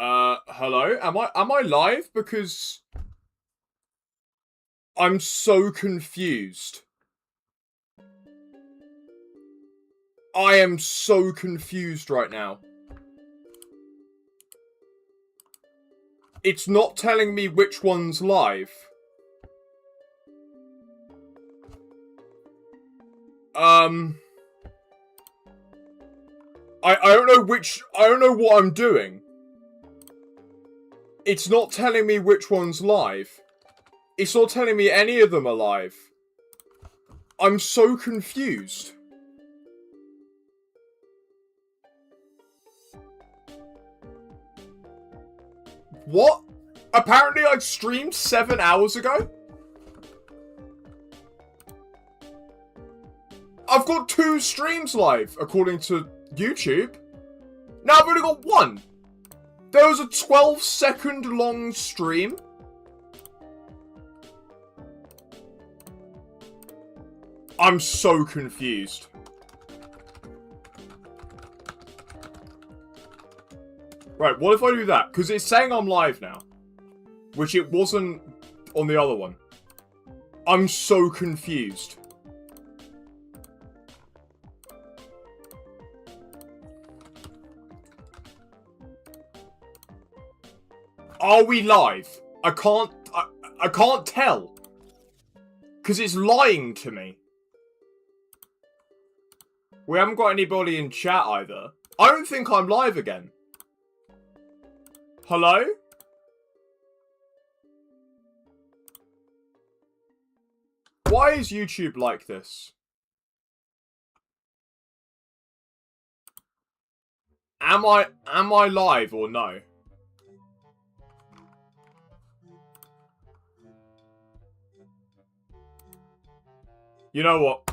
Hello? Am I live? Because I'm so confused. I am so confused right now. It's not telling me which one's live. I don't know I don't know what I'm doing. It's not telling me which one's live. It's not telling me any of them are live. I'm so confused. What? Apparently I streamed 7 hours ago? I've got 2 streams live, according to YouTube. Now I've only got 1. There was a 12-second long stream. I'm so confused. Right, what if I do that? Because it's saying I'm live now. Which it wasn't on the other one. I'm so confused. Are we live? I can't tell. Because it's lying to me. We haven't got anybody in chat either. I don't think I'm live again. Hello? Why is YouTube like this? Am I live or no? You know what?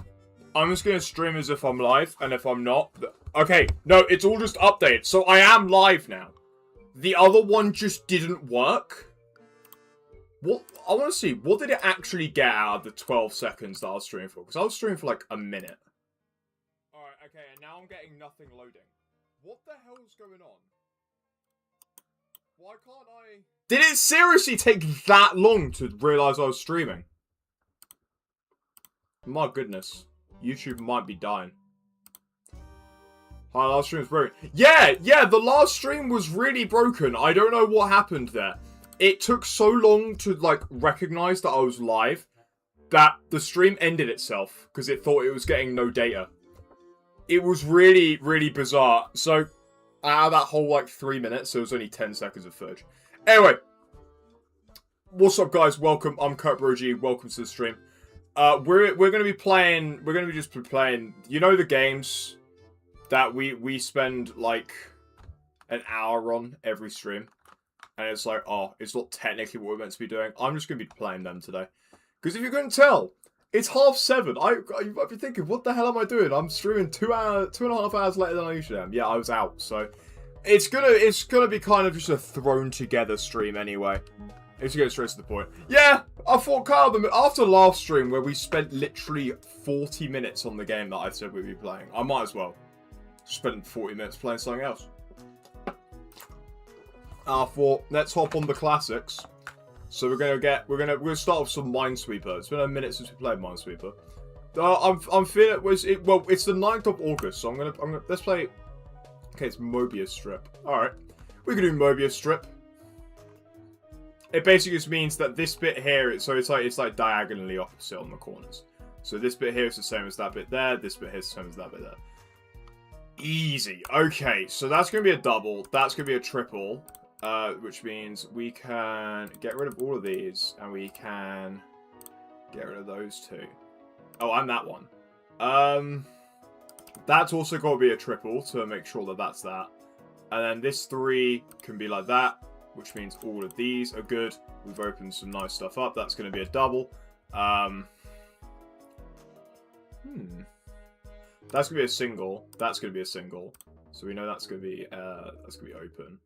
I'm just gonna stream as if I'm live, and if I'm not... Okay, no, it's all just updated, so I am live now. The other one just didn't work. What? I want to see, what did it actually get out of the 12 seconds that I was streaming for? Because I was streaming for like a minute. Alright, okay, and now I'm getting nothing loading. What the hell is going on? Why can't I... Did it seriously take that long to realise I was streaming? My goodness. YouTube might be dying. Hi, last stream was broken. Yeah, the last stream was really broken. I don't know what happened there. It took so long to, like, recognise that I was live that the stream ended itself because it thought it was getting no data. It was really, really bizarre. So, out of that whole, like, 3 minutes, there was only 10 seconds of footage. Anyway. What's up, guys? Welcome. I'm KurtBroG. Welcome to the stream. We're gonna be playing, just playing, you know, the games that we spend like an hour on every stream, and it's like, oh, it's not technically what we're meant to be doing. I'm just gonna be playing them today, because if you couldn't tell, it's 7:30. You might be thinking, what the hell am I doing? I'm streaming 2.5 hours later than I usually am. Yeah, I was out, so it's gonna be kind of just a thrown together stream anyway. Let's go straight to the point. Yeah, I thought, Carl, after last stream where we spent literally 40 minutes on the game that I said we'd be playing, I might as well spend 40 minutes playing something else. I thought, let's hop on the classics. So we're gonna start with some Minesweeper. It's been a minute since we played Minesweeper. I'm feeling it's the 9th of August, so I'm gonna let's play. Okay, it's Mobius Strip. All right, we can do Mobius Strip. It basically just means that this bit here, it's like diagonally opposite on the corners. So this bit here is the same as that bit there. This bit here is the same as that bit there. Easy. Okay, so that's going to be a double. That's going to be a triple. Which means we can get rid of all of these. And we can get rid of those two. Oh, and that one. That's also got to be a triple to make sure that that's that. And then this 3 can be like that. Which means all of these are good. We've opened some nice stuff up. That's going to be a double. That's going to be a single. That's going to be a single. So we know that's going to be open.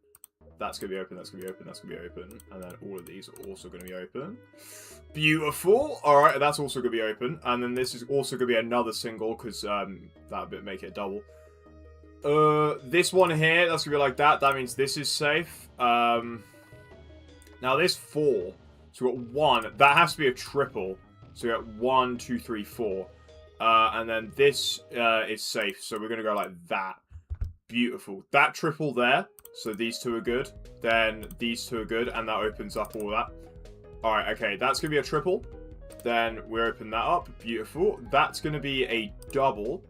That's going to be open. That's going to be open. That's going to be open. And then all of these are also going to be open. Beautiful. All right, that's also going to be open. And then this is also going to be another single because that bit make it a double. This one here, that's gonna be like that. That means this is safe. Now this 4. So we got 1. That has to be a triple. So we got 1, 2, 3, 4. And then this is safe. So we're gonna go like that. Beautiful. That triple there. So these two are good. Then these two are good. And that opens up all that. Alright, okay. That's gonna be a triple. Then we open that up. Beautiful. That's gonna be a double.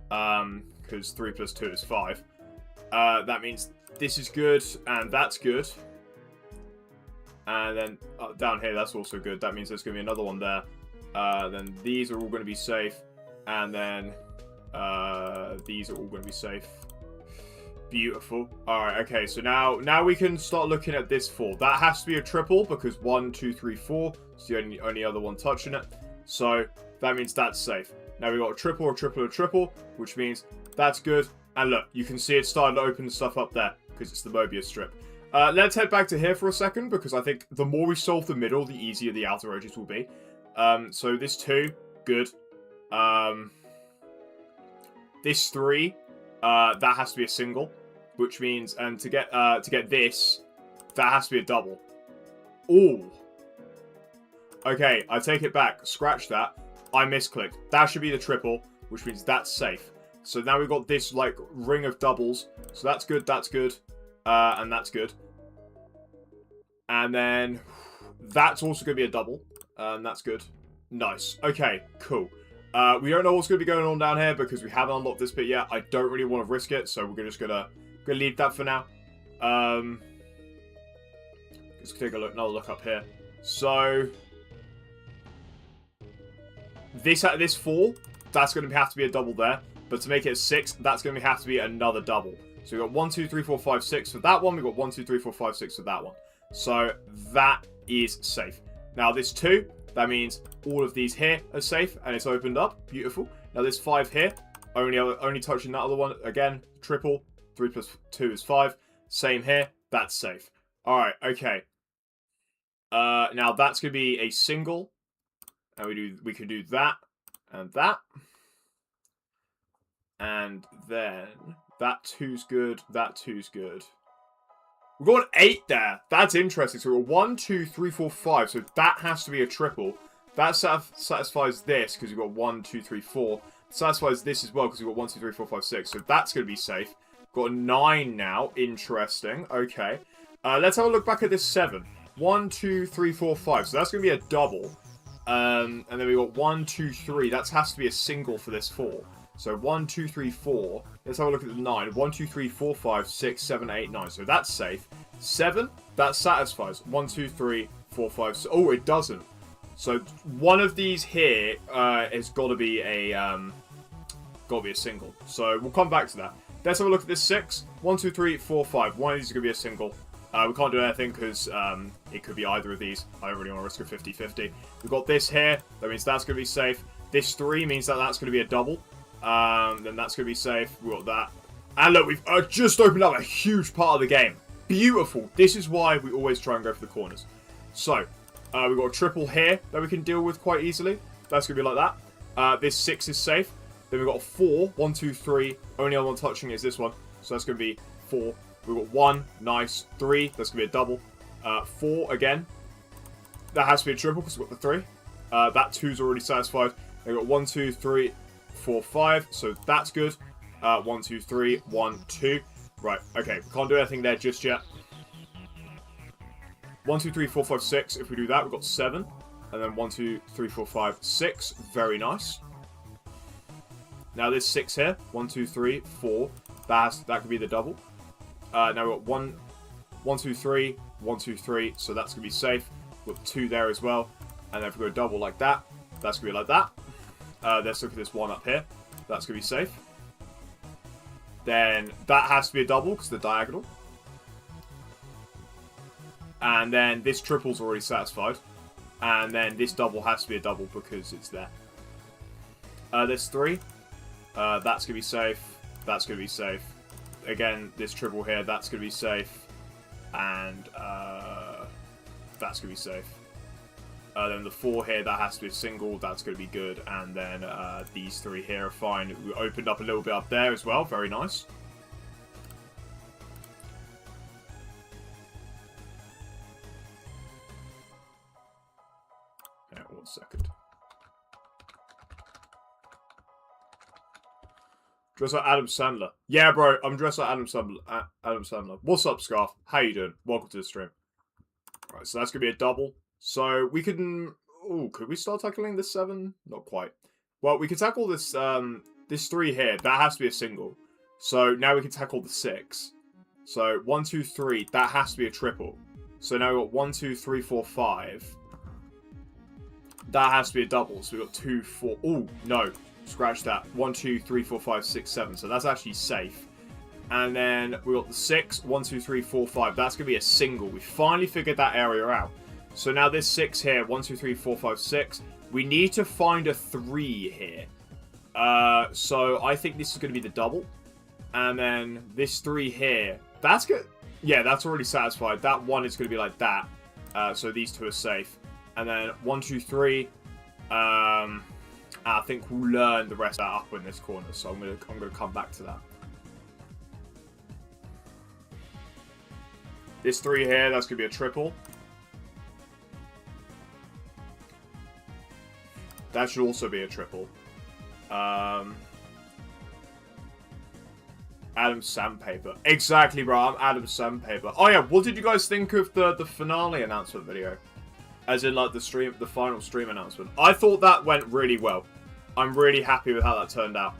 Because 3 plus 2 is 5. That means this is good, and that's good. And then down here, that's also good. That means there's going to be another one there. Then these are all going to be safe. And then these are all going to be safe. Beautiful. Alright, okay, so now we can start looking at this 4. That has to be a triple, because 1, 2, 3, 4 is the only other one touching it. So that means that's safe. Now we've got a triple, a triple, a triple, which means that's good. And look, you can see it starting to open stuff up there, because it's the Mobius strip. Let's head back to here for a second, because I think the more we solve the middle, the easier the outer edges will be. So this 2, good. This 3, that has to be a single, which means, and to get this, that has to be a double. Ooh. Okay, I take it back. Scratch that. I misclicked. That should be the triple, which means that's safe. So now we've got this, like, ring of doubles. So that's good, and that's good. And then that's also going to be a double, and that's good. Nice. Okay, cool. We don't know what's going to be going on down here because we haven't unlocked this bit yet. I don't really want to risk it, so we're just gonna leave that for now. Let's take another look up here. So this 4, that's going to have to be a double there. But to make it a 6, that's going to have to be another double. So we've got 1, 2, 3, 4, 5, 6 for that one. We've got 1, 2, 3, 4, 5, 6 for that one. So that is safe. Now this 2, that means all of these here are safe, and it's opened up. Beautiful. Now this 5 here, only touching that other one. Again, triple. 3 plus 2 is 5. Same here. That's safe. Alright, okay. Now that's going to be a single. And we can do that and that. And then that 2's good. That 2's good. We've got an 8 there. That's interesting. So we've got 1, 2, 3, 4, 5. So that has to be a triple. That satisfies this because we've got 1, 2, 3, 4. Satisfies this as well because we've got 1, 2, 3, 4, 5, 6. So that's going to be safe. Got a 9 now. Interesting. Okay. Let's have a look back at this 7. 1, 2, 3, 4, 5. So that's going to be a double. And then we got 1, 2, 3. That has to be a single for this 4. So 1, 2, 3, 4. Let's have a look at the 9. 1, 2, 3, 4, 5, 6, 7, 8, 9. So that's safe. 7, that satisfies. 1, 2, 3, 4, 5, 6. Oh, it doesn't. So one of these here has got to be a single. So we'll come back to that. Let's have a look at this 6. 1, 2, 3, 4, 5. One of these is going to be a single. We can't do anything because it could be either of these. I don't really want to risk a 50-50. We've got this here. That means that's going to be safe. This 3 means that that's going to be a double. Then that's going to be safe. We've got that. And look, we've just opened up a huge part of the game. Beautiful. This is why we always try and go for the corners. So, we've got a triple here that we can deal with quite easily. That's going to be like that. This 6 is safe. Then we've got a 4. 1, 2, 3. Only other one touching is this one. So that's going to be 4. We've got 1. Nice. 3. That's going to be a double. 4 again. That has to be a triple because we've got the 3. That 2's already satisfied. We've got 1, 2, 3, 4, 5. So that's good. 1, 2, 3. 1, 2. Right. Okay. We can't do anything there just yet. 1, 2, 3, 4, 5, 6. If we do that, we've got 7. And then 1, 2, 3, 4, 5, 6. Very nice. Now this 6 here. 1, 2, 3, 4. That could be the double. Now we've got 1, 2, 3. 1, 2, 3. So that's going to be safe. We've got 2 there as well. And then if we go double like that, that's going to be like that. Let's look at this 1 up here. That's going to be safe. Then that has to be a double because they're diagonal. And then this triple's already satisfied. And then this double has to be a double because it's there. There's 3. That's going to be safe. That's going to be safe. Again, this triple here, that's going to be safe. And that's going to be safe. Then the 4 here, that has to be a single. That's going to be good. And then these 3 here are fine. We opened up a little bit up there as well. Very nice. Dressed like Adam Sandler. Yeah, bro, I'm dressed like Adam Sandler. What's up, Scarf? How you doing? Welcome to the stream. Alright, so that's going to be a double. So we can... Ooh, could we start tackling this 7? Not quite. Well, we can tackle this this 3 here. That has to be a single. So now we can tackle the 6. So 1, 2, 3. That has to be a triple. So now we've got 1, 2, 3, 4, 5. That has to be a double. So we've got 2, 4... Ooh, no. Scratch that. 1, 2, 3, 4, 5, 6, 7. So that's actually safe. And then we got the 6. 1, 2, 3, 4, 5. That's going to be a single. We finally figured that area out. So now this 6 here. 1, 2, 3, 4, 5, 6. We need to find a 3 here. So I think this is going to be the double. And then this 3 here. That's good. Yeah, that's already satisfied. That 1 is going to be like that. So these 2 are safe. And then 1, 2, 3. I think we'll learn the rest of that up in this corner. So I'm gonna come back to that. This 3 here, that's gonna be a triple. That should also be a triple. Adam Sandpaper. Exactly, bro. I'm Adam Sandpaper. Oh yeah, what did you guys think of the finale announcement video? As in, like, the final stream announcement. I thought that went really well. I'm really happy with how that turned out.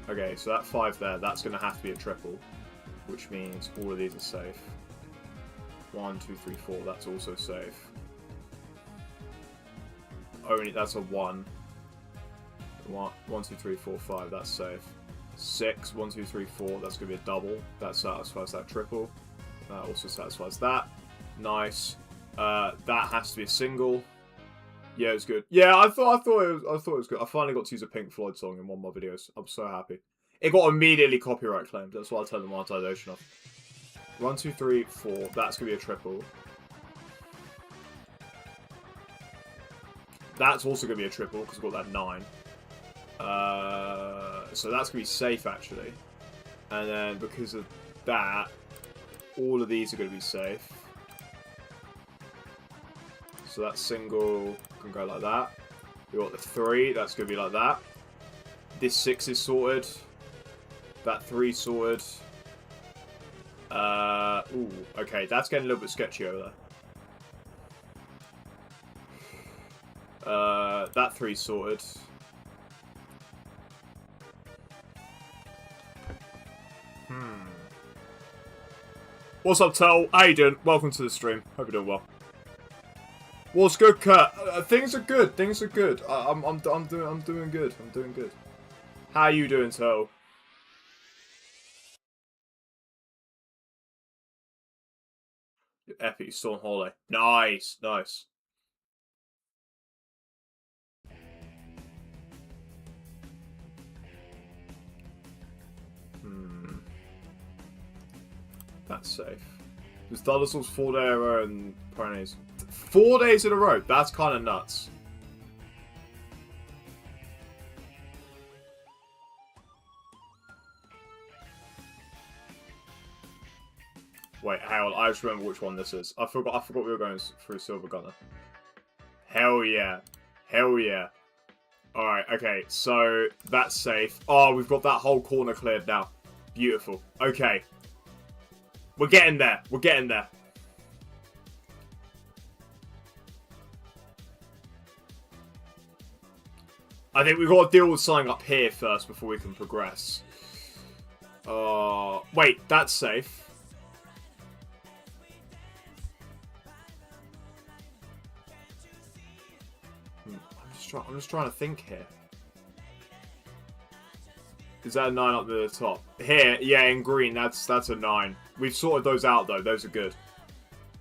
Okay, so that 5 there, that's going to have to be a triple. Which means all of these are safe. 1, 2, 3, 4, that's also safe. Only, that's a 1. 1, 2, 3, 4, 5, that's safe. 6, 1, 2, 3, 4, that's going to be a double. That satisfies that triple. That also satisfies that. Nice. That has to be a single. Yeah, it was good. Yeah, I thought it was good. I finally got to use a Pink Floyd song in one of my videos. I'm so happy. It got immediately copyright claimed. That's why I turned the monetization off. 1, 2, 3, 4. That's going to be a triple. That's also going to be a triple because we've got that 9. So that's going to be safe, actually. And then because of that, all of these are going to be safe. So that single can go like that. We got the 3, that's going to be like that. This 6 is sorted. That 3 sorted. Ooh, okay, that's getting a little bit sketchy over there. That 3 sorted. What's up, Tel? How you doing? Welcome to the stream. Hope you're doing well. What's good, Kurt? Things are good. Things are good. I'm doing good. I'm doing good. How you doing, Tel? Epic, still on holiday. Nice, nice. That's safe. There's dinosaurs 4-day in a row and Pyrenees. 4 days in a row? That's kind of nuts. Wait, hang on. I just remember which one this is. I forgot we were going through Silver Gunner. Hell yeah. Hell yeah. Alright, okay. So, that's safe. Oh, we've got that whole corner cleared now. Beautiful. Okay. We're getting there. We're getting there. I think we've got to deal with something up here first before we can progress. Wait, that's safe. I'm just trying to think here. Is that a 9 up the top? Here, yeah, in green, that's a 9. We've sorted those out though. Those are good.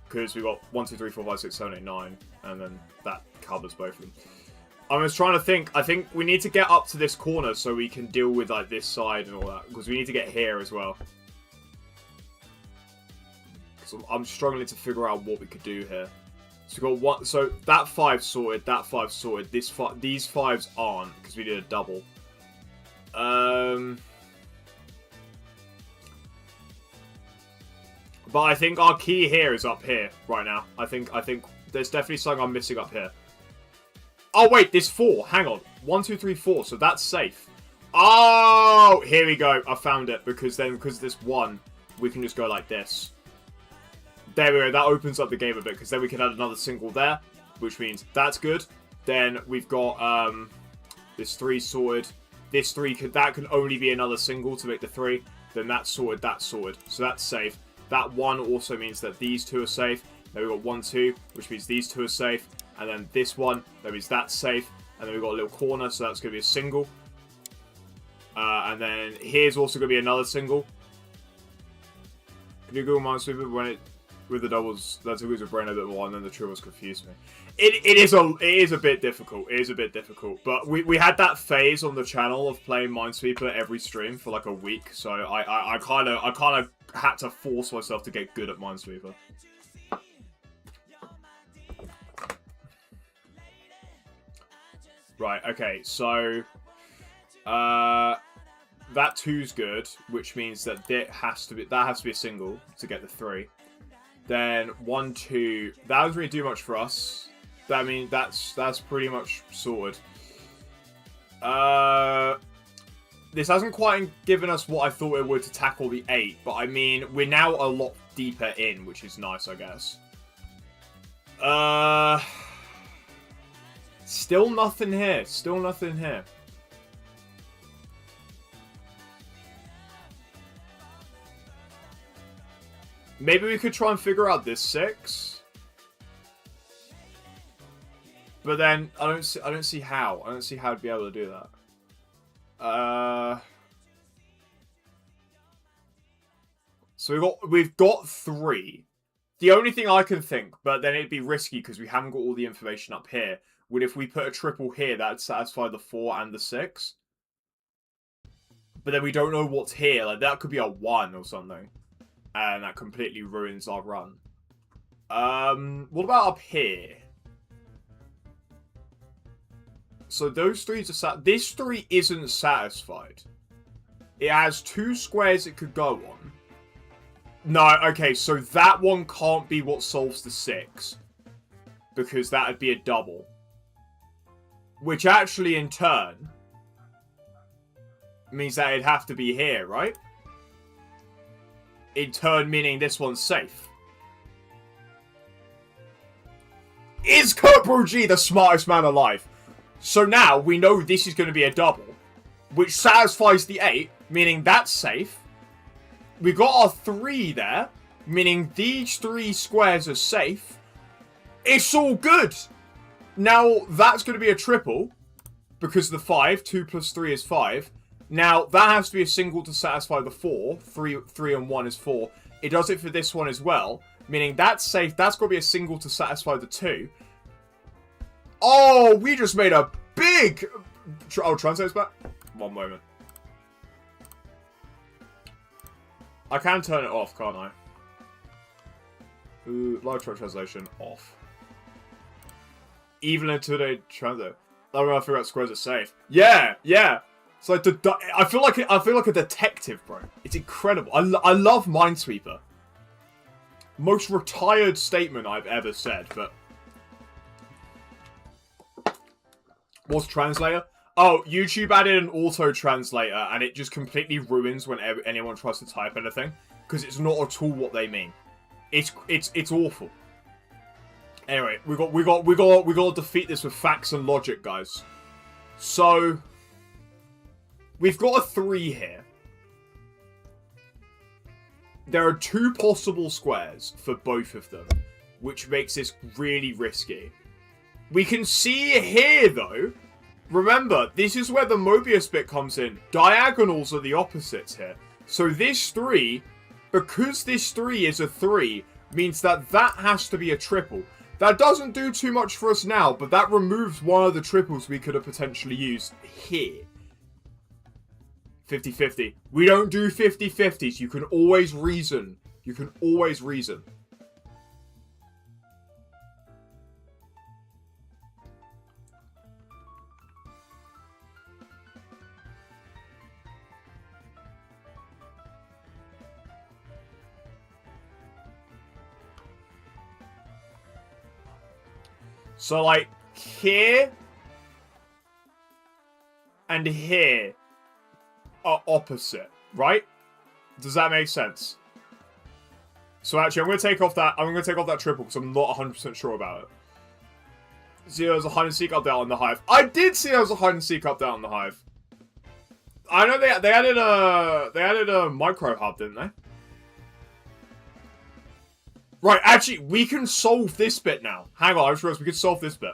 Because we've got 1, 2, 3, 4, 5, 6, 7, 8, 9. And then that covers both of them. I'm just trying to think. I think we need to get up to this corner so we can deal with like this side and all that. Because we need to get here as well. Because I'm struggling to figure out what we could do here. So we got one. So that 5 sorted. That 5 sorted. These 5s aren't because we did a double. But I think our key here is up here right now. I think There's definitely something I'm missing up here. Oh, wait, there's 4. Hang on. 1, 2, 3, 4. So that's safe. Oh, here we go. I found it. Because this 1, we can just go like this. There we go. That opens up the game a bit. Because then we can add another single there. Which means that's good. Then we've got this 3 sorted. This 3, that can only be another single to make the 3. Then that's sorted, that's sorted. So that's safe. That 1 also means that these 2 are safe. Then we've got 1, 2, which means these 2 are safe. And then this 1, that means that's safe. And then we've got a little corner, so that's going to be a single. And then here's also going to be another single. Can you Google Minesweeper when it with the doubles? That took his brain a bit more, and then the triples confused me. It is a bit difficult. It is a bit difficult. But we had that phase on the channel of playing Minesweeper every stream for like a week, so I kind of had to force myself to get good at Minesweeper. Right, okay, so that 2's good, which means that that has to be a single to get the 3. Then 1, 2, that doesn't really do much for us. I mean, that's pretty much sorted. This hasn't quite given us what I thought it would to tackle the 8, but I mean, we're now a lot deeper in, which is nice, I guess. Still nothing here. Still nothing here. Maybe we could try and figure out this 6. But then I don't see how. I don't see how to be able to do that. So we've got 3. The only thing I can think, but then it'd be risky because we haven't got all the information up here, would if we put a triple here, that'd satisfy the 4 and the 6. But then we don't know what's here. Like, that could be a 1 or something. And that completely ruins our run. What about up here? So those 3s are this 3 isn't satisfied. It has 2 squares it could go on. No, okay, so that one can't be what solves the 6. Because that would be a double. Which actually, in turn, means that it'd have to be here, right? In turn, meaning this one's safe. Is Kurt Bro G the smartest man alive? So now, we know this is going to be a double. Which satisfies the 8, meaning that's safe. We got our 3 there, meaning these 3 squares are safe. It's all good. Now, that's going to be a triple, because the 5, 2 plus 3 is 5. Now, that has to be a single to satisfy the 4. 3 and 1 is 4. It does it for this one as well, meaning that's safe. That's got to be a single to satisfy the 2. Oh, we just made a big... Oh, translate's back? One moment. I can turn it off, can't I? Ooh, live translation off. Even until they translate. I don't know. I figure out squares are safe. Yeah, yeah. It's like I feel like a detective, bro. It's incredible. I love Minesweeper. Most retired statement I've ever said, but what's translator? Oh, YouTube added an auto translator, and it just completely ruins whenever anyone tries to type anything because it's not at all what they mean. It's awful. Anyway, we got to defeat this with facts and logic, guys. So we've got a 3 here. There are 2 possible squares for both of them, which makes this really risky. We can see here, though. Remember, this is where the Mobius bit comes in. Diagonals are the opposites here. So this 3, because this 3 is a 3, means that that has to be a triple. That doesn't do too much for us now, but that removes one of the triples we could have potentially used here. 50-50. We don't do 50-50s. You can always reason. You can always reason. So, like, here and here are opposite, right? Does that make sense? So actually, I'm going to take off that triple because I'm not 100% sure about it. See, there was a hide and seek up there on the hive. I did see there was a hide and seek up there on the hive. I know they added a micro hub, didn't they? Right, actually, we can solve this bit now. Hang on, I just realized we could solve this bit.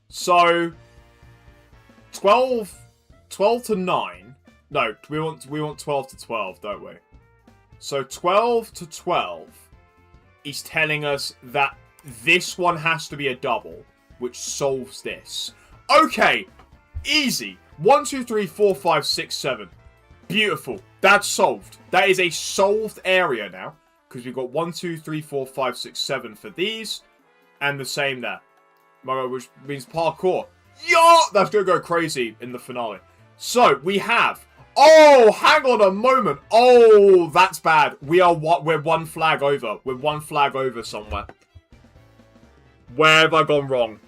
So, 12 to 9. No, we want 12 to 12, don't we? So 12 to 12 is telling us that this one has to be a double, which solves this. Okay, easy. 1, 2, 3, 4, 5, 6, 7. Beautiful. That's solved. That is a solved area now. Because we've got 1, 2, 3, 4, 5, 6, 7 for these. And the same there. Which means parkour. Yo! That's going to go crazy in the finale. So, we have... Oh, hang on a moment. Oh, that's bad. We're one flag over. We're one flag over somewhere. Where have I gone wrong?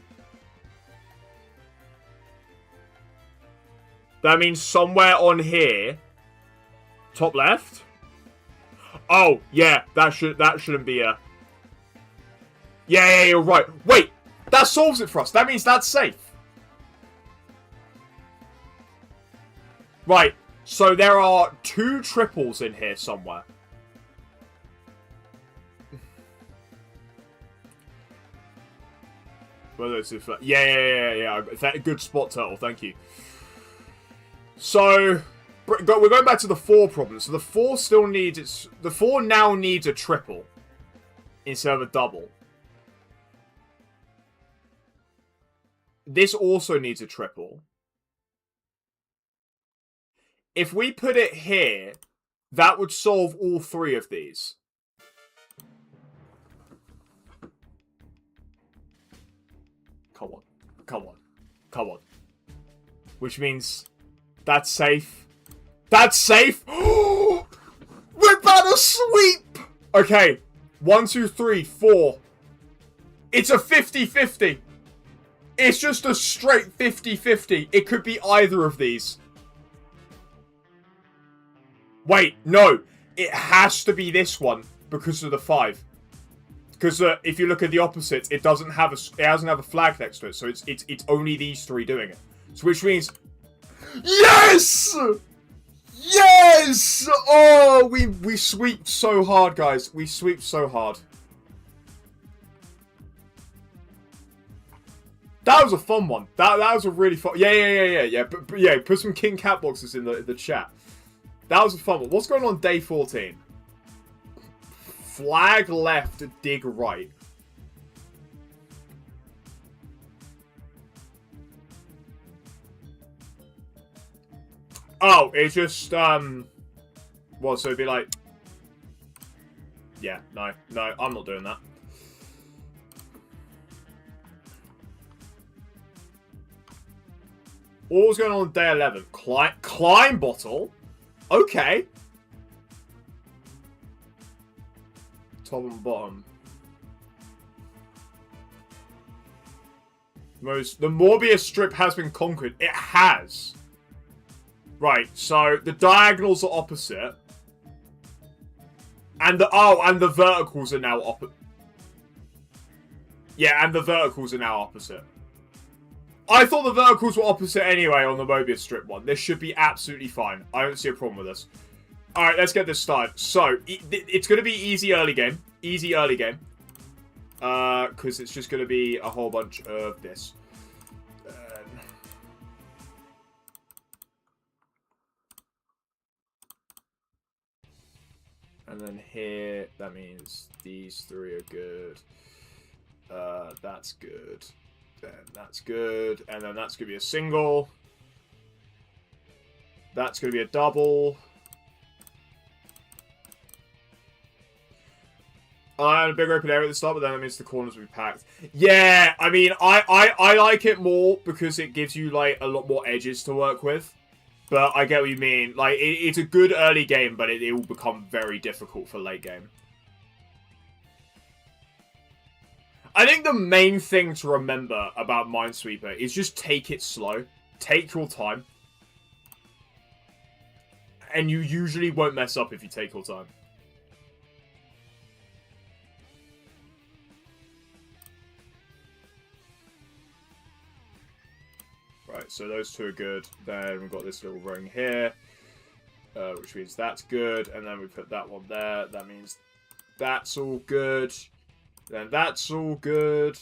That means somewhere on here. Top left? Oh, yeah. That shouldn't be a... Yeah, you're right. Wait, that solves it for us. That means that's safe. Right. So there are 2 triples in here somewhere. Yeah. Good spot, Turtle. Thank you. So we're going back to the 4 problem. So the 4 still needs the 4 now needs a triple instead of a double. This also needs a triple. If we put it here, that would solve all 3 of these. Come on. Come on. Come on. Which means that's safe. That's safe! We're about to sweep! Okay. 1, 2, 3, 4. It's a 50-50. It's just a straight 50-50. It could be either of these. Wait, no. It has to be this one because of the 5. Because if you look at the opposite, it doesn't have a flag next to it, so it's only these 3 doing it. So which means, yes, yes. Oh, we sweeped so hard, guys. We sweeped so hard. That was a fun one. That was a really fun. Yeah. But yeah, put some king cat boxes in the chat. That was a fun one. What's going on day 14? Flag left, dig right. Oh, it's just, well, so it'd be like... Yeah, no, I'm not doing that. What was going on day 11? Climb bottle? Okay. Top and bottom. The Morbius strip has been conquered. It has. Right, so the diagonals are opposite. And the verticals are now opposite. Yeah, and the verticals are now opposite. I thought the verticals were opposite anyway on the Mobius strip one. This should be absolutely fine. I don't see a problem with this. Alright, let's get this started. So, it's going to be easy early game. Easy early game. Because it's just going to be a whole bunch of this. And then here, that means these 3 are good. That's good. Then that's good. And then that's going to be a single. That's going to be a double. And a big open area at the start, but then that means the corners will be packed. Yeah, I mean, I like it more because it gives you, like, a lot more edges to work with. But I get what you mean. Like, it's a good early game, but it will become very difficult for late game. I think the main thing to remember about Minesweeper is just take it slow. Take your time. And you usually won't mess up if you take your time. Right, so those two are good. Then we've got this little ring here. Which means that's good. And then we put that one there. That means that's all good. Then that's all good.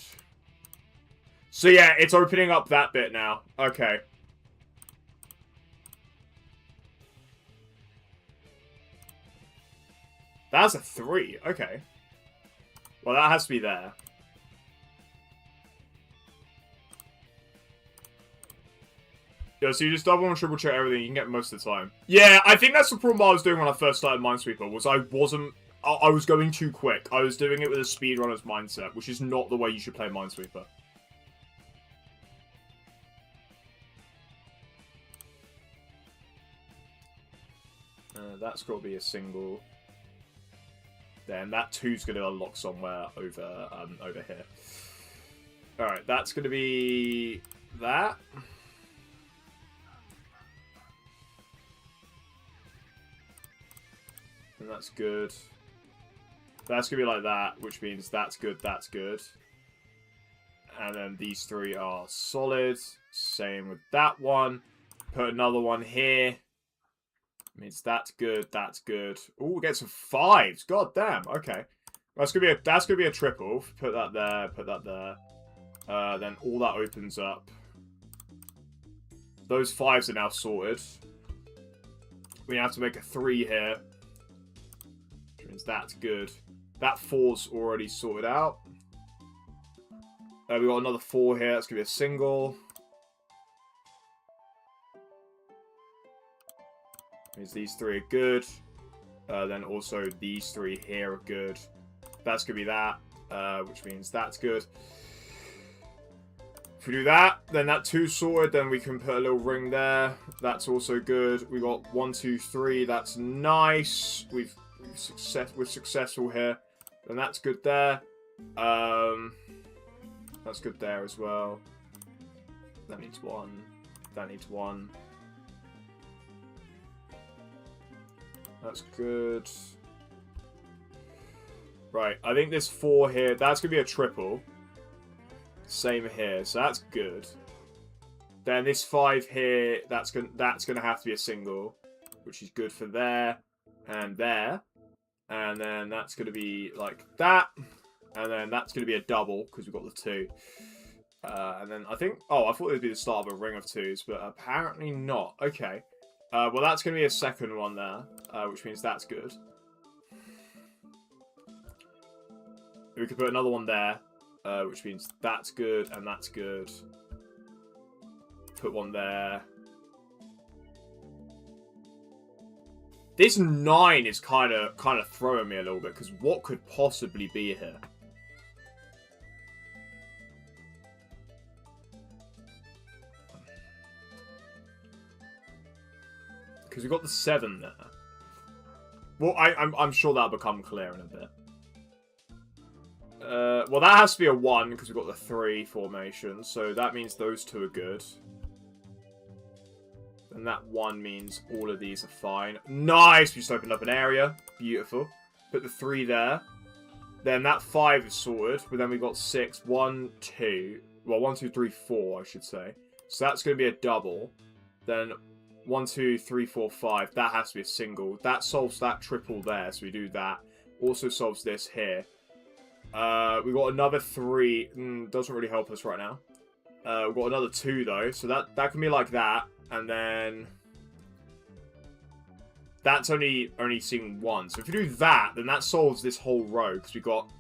So yeah, it's opening up that bit now. Okay. That's a 3. Okay. Well, that has to be there. Yeah, so you just double and triple check everything. You can get most of the time. Yeah, I think that's the problem I was doing when I first started Minesweeper. Was I was going too quick. I was doing it with a speedrunner's mindset, which is not the way you should play Minesweeper. That's got to be a single. Then that 2's going to unlock somewhere over here. Alright, that's going to be that. And that's good. That's going to be like that, which means that's good, that's good. And then these 3 are solid. Same with that one. Put another one here. Means that's good, that's good. Oh, we get some 5s. God damn. Okay. That's gonna be a triple. Put that there, put that there. Then all that opens up. Those 5s are now sorted. We have to make a 3 here. Which means that's good. That 4's already sorted out. We got another 4 here. That's gonna be a single. Means these 3 are good. Then also these 3 here are good. That's going to be that, which means that's good. If we do that, then that 2's sorted, then we can put a little ring there. That's also good. We got 1, 2, 3. That's nice. We're successful here. Then that's good there. That's good there as well. That needs 1. That needs 1. That's good. Right, I think this 4 here, that's going to be a triple. Same here, so that's good. Then this 5 here, that's going to have to be a single, which is good for there and there. And then that's going to be like that. And then that's going to be a double, because we've got the 2. And then I think... Oh, I thought it would be the start of a ring of 2s, but apparently not. Okay. Well, that's going to be a second one there, which means that's good. We could put another one there, which means that's good and that's good. Put one there. This 9 is kind of throwing me a little bit, because what could possibly be here? Because we've got the 7 there. Well, I'm sure that'll become clear in a bit. Well, that has to be a 1, because we've got the 3 formation. So that means those 2 are good. And that 1 means all of these are fine. Nice! We just opened up an area. Beautiful. Put the 3 there. Then that 5 is sorted. But then we've got 6. 1, 2. Well, 1, 2, 3, 4, I should say. So that's going to be a double. Then... 1, 2, 3, 4, 5. That has to be a single. That solves that triple there, so we do that. Also solves this here. We've got another 3. Doesn't really help us right now. We've got another 2 though, so that can be like that. And then that's only seeing 1. So if we do that, then that solves this whole row, because we've got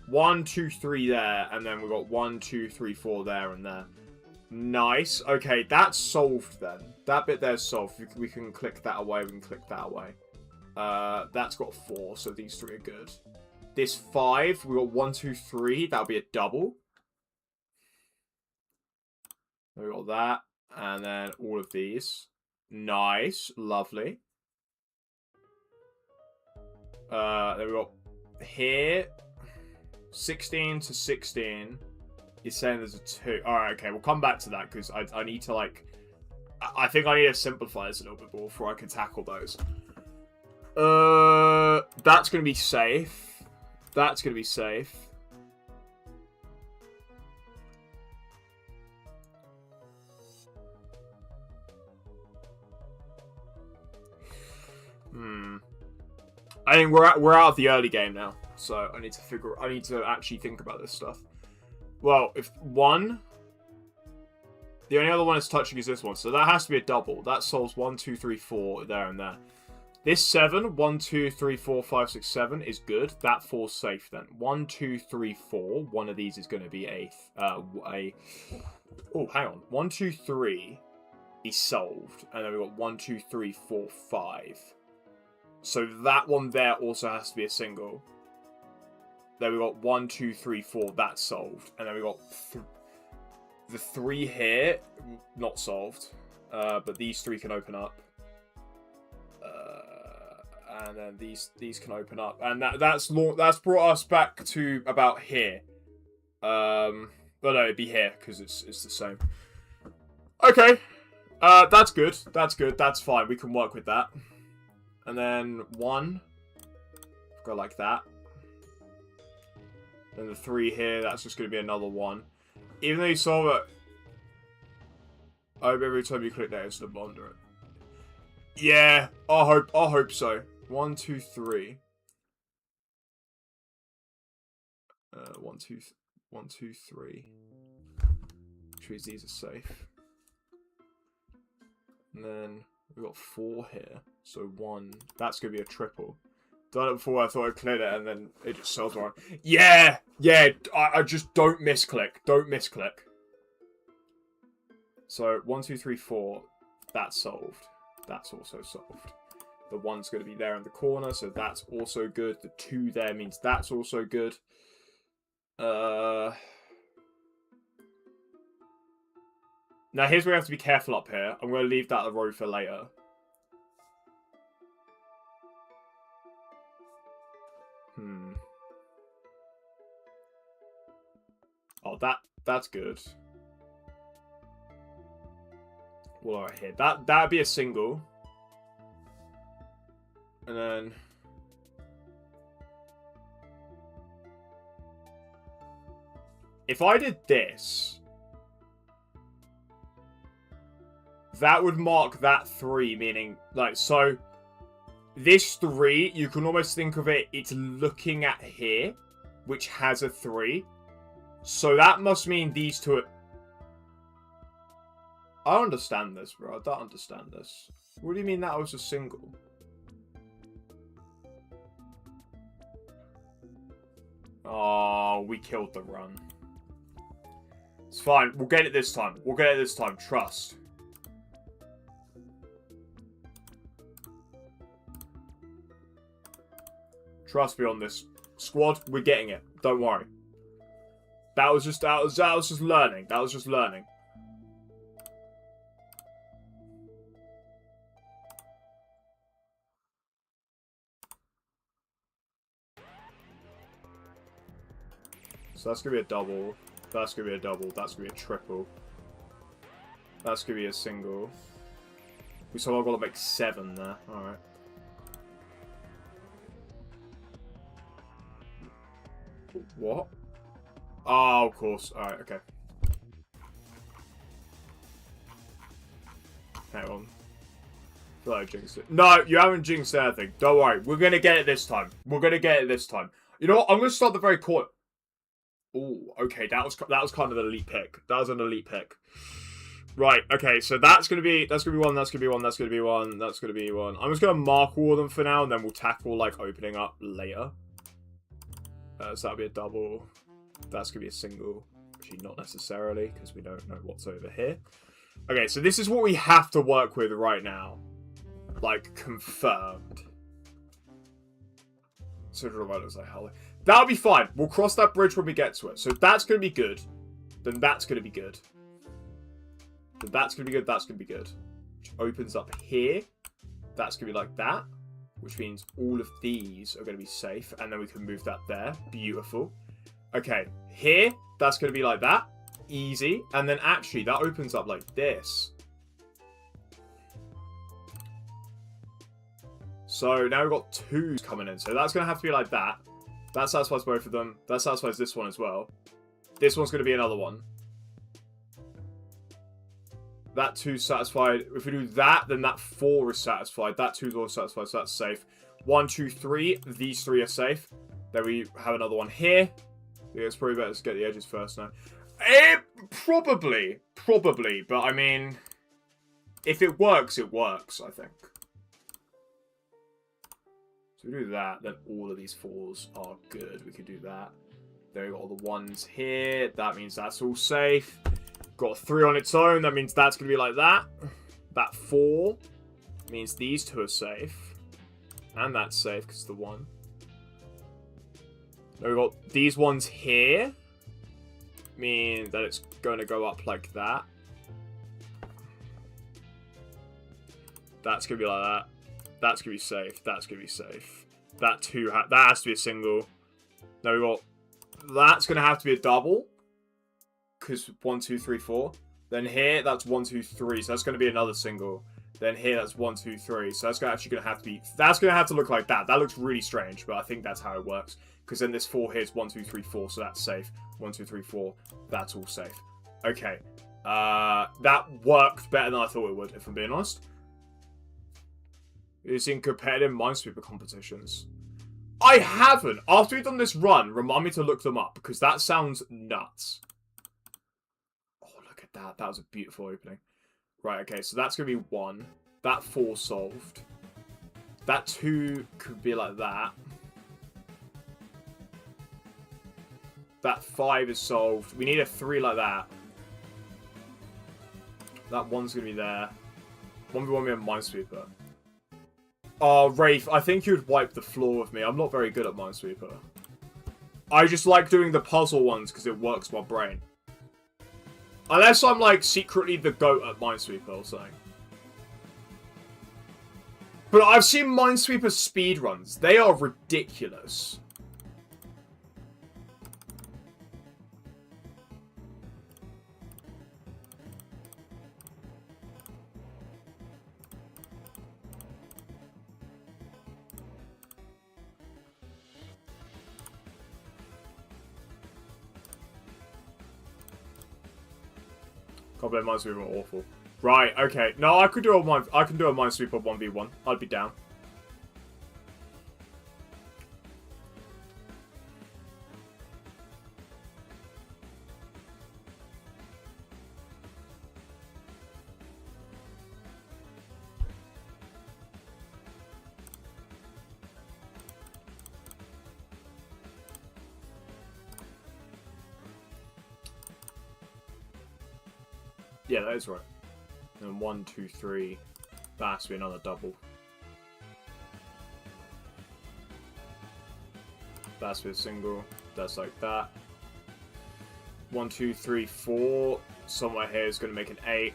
1, 2, 3 there, and then we've got 1, 2, 3, 4 there and there. Nice. Okay, that's solved then. That bit there's solved. We can click that away. We can click that away. That's got 4, so these 3 are good. This 5, we got 1, 2, 3. That'll be a double. We got that. And then all of these. Nice. Lovely. Then we got here. 16 to 16 is saying there's a 2. Alright, okay, we'll come back to that because I need to, like... I think I need to simplify this a little bit more before I can tackle those. That's going to be safe. That's going to be safe. I think we're out of the early game now, so I need to actually think about this stuff. Well, if 1, the only other one it's touching is this one, so that has to be a double. That solves 1, 2, 3, 4 there and there. This 7, 1, 2, 3, 4, 5, 6, 7 is good. That 4's safe then. 1, 2, 3, 4. One of these is going to be a oh, hang on. 1, 2, 3 is solved, and then we've got 1, 2, 3, 4, 5. So that one there also has to be a single. Then we got 1, 2, 3, 4. That's solved, and then we got the 3 here, not solved. But these 3 can open up, and then these can open up, and that's brought us back to about here. But no, it'd be here because it's the same. Okay, that's good. That's good. That's fine. We can work with that. And then 1, go like that. Then the 3 here, that's just going to be another 1. Even though you solve it, I hope every time you click that, it's going to blunder it. Yeah, I hope so. 1, 2, 3. 1, 2, 3. Which means these are safe. And then we've got 4 here. So 1. That's going to be a triple. Done it before, I thought I cleared it, and then it just sells one. Yeah! Yeah! I just don't misclick. Don't misclick. So 1, 2, 3, 4. That's solved. That's also solved. The 1's going to be there in the corner, so that's also good. The 2 there means that's also good. Now here's where we have to be careful up here. I'm going to leave that a row for later. Oh, that's good. Well, right here. That'd be a single. And then if I did this, that would mark that 3, meaning, like, so this 3, you can almost think of it, it's looking at here, which has a 3. So that must mean these 2 are... I don't understand this, bro. I don't understand this. What do you mean that was a single? Oh, we killed the run. It's fine. We'll get it this time. We'll get it this time. Trust. Trust me on this. Squad, we're getting it. Don't worry. That was just learning. That was just learning. So that's going to be a double. That's going to be a double. That's going to be a triple. That's going to be a single. So I've got to make 7 there. Alright. What? Oh, of course. Alright, okay. Hang on. I feel like I jinxed it. No, you haven't jinxed anything. Don't worry. We're going to get it this time. We're going to get it this time. You know what? I'm going to start the very corner. Oh, okay. That was kind of an elite pick. That was an elite pick. Right, okay. So that's going to be 1, that's going to be 1, that's going to be 1, that's going to be 1. I'm just going to mark all of them for now, and then we'll tackle, like, opening up later. So that'll be a double. That's going to be a single. Actually, not necessarily, because we don't know what's over here. Okay, so this is what we have to work with right now. Like, confirmed. So looks like hell. That'll be fine. We'll cross that bridge when we get to it. So that's going to be good. Then that's going to be good. Then that's going to be good. That's going to be good. Which opens up here. That's going to be like that. Which means all of these are going to be safe. And then we can move that there. Beautiful. Okay, here, that's going to be like that. Easy. And then actually, that opens up like this. So now we've got 2s coming in. So that's going to have to be like that. That satisfies both of them. That satisfies this one as well. This one's going to be another one. That 2's satisfied. If we do that, then that 4 is satisfied. That 2's also satisfied, so that's safe. 1, 2, 3. These 3 are safe. Then we have another one here. Yeah, it's probably better to get the edges first now. Probably. But, I mean, if it works, I think. So we do that, then all of these 4s are good. We could do that. Then we've got all the 1s here. That means that's all safe. Got a 3 on its own. That means that's going to be like that. That 4 means these 2 are safe. And that's safe because it's the 1. Then we've got these ones here. Mean that it's going to go up like that. That's going to be like that. That's going to be safe. That's going to be safe. That 2 that has to be a single. Then we've got... That's going to have to be a double. Because 1, 2, 3, 4. Then here, that's 1, 2, 3. So that's going to be another single. Then here, that's 1, 2, 3. So that's actually going to have to be... That's going to have to look like that. That looks really strange, but I think that's how it works. Because then this 4 here is 1, 2, 3, 4. So that's safe. 1, 2, 3, 4. That's all safe. Okay. That worked better than I thought it would, if I'm being honest. It's in competitive Minesweeper competitions. I haven't. After we've done this run, remind me to look them up. Because that sounds nuts. That was a beautiful opening. Right, okay, so that's going to be 1. That 4 solved. That 2 could be like that. That 5 is solved. We need a 3 like that. That 1's going to be there. 1v1 me and Minesweeper. Oh, Rafe, I think you'd wipe the floor with me. I'm not very good at Minesweeper. I just like doing the puzzle ones because it works my brain. Unless I'm, like, secretly the GOAT at Minesweeper or something. But I've seen Minesweeper speedruns. They are ridiculous. Can't believe Minesweeper are awful. Right, okay. No, I can do a Minesweeper 1v1. I'd be down. Yeah, that is right. And 1, 2, 3. That has to be another double. That's with a single. That's like that. 1, 2, 3, 4. Somewhere here is going to make an 8.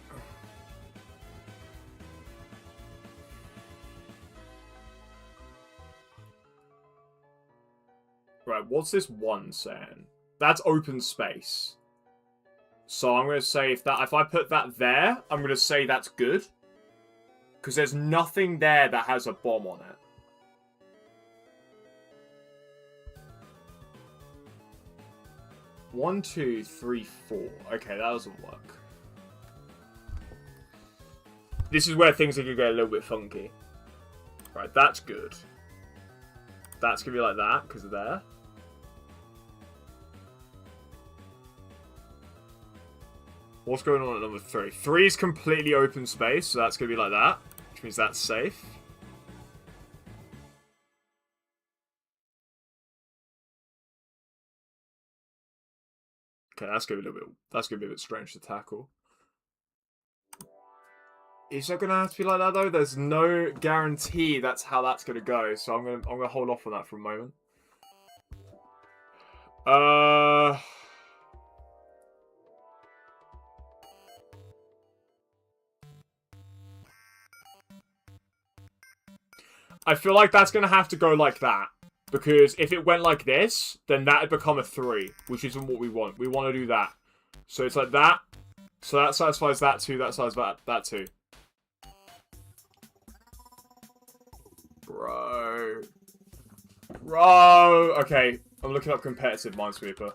Right, what's this 1 saying? That's open space. So I'm going to say if I put that there, I'm going to say that's good. Because there's nothing there that has a bomb on it. One, 2, 3, 4. Okay, that doesn't work. This is where things are going to get a little bit funky. Right, that's good. That's going to be like that, because of there. What's going on at number 3? 3 is completely open space, so that's going to be like that. Which means that's safe. Okay, that's going to be a bit strange to tackle. Is that going to have to be like that, though? There's no guarantee that's how that's going to go, so I'm going to hold off on that for a moment. I feel like that's going to have to go like that. Because if it went like this, then that would become a 3, which isn't what we want. We want to do that. So it's like that. So that satisfies that 2, that satisfies that 2. Bro. Bro. Okay, I'm looking up competitive Minesweeper.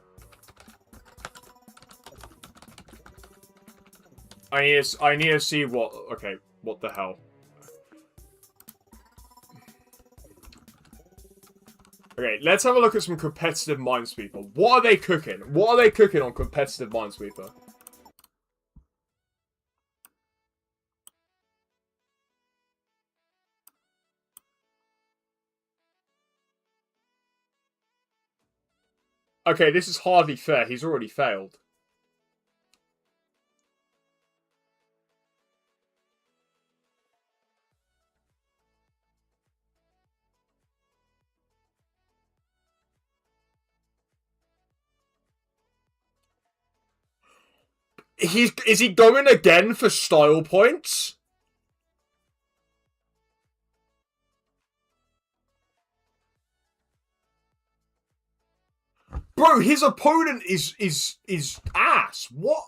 I need to see what... Okay, what the hell? Okay, let's have a look at some competitive Minesweeper. What are they cooking? What are they cooking on competitive Minesweeper? Okay, this is hardly fair. He's already failed. Is he going again for style points? Bro, his opponent is ass. What?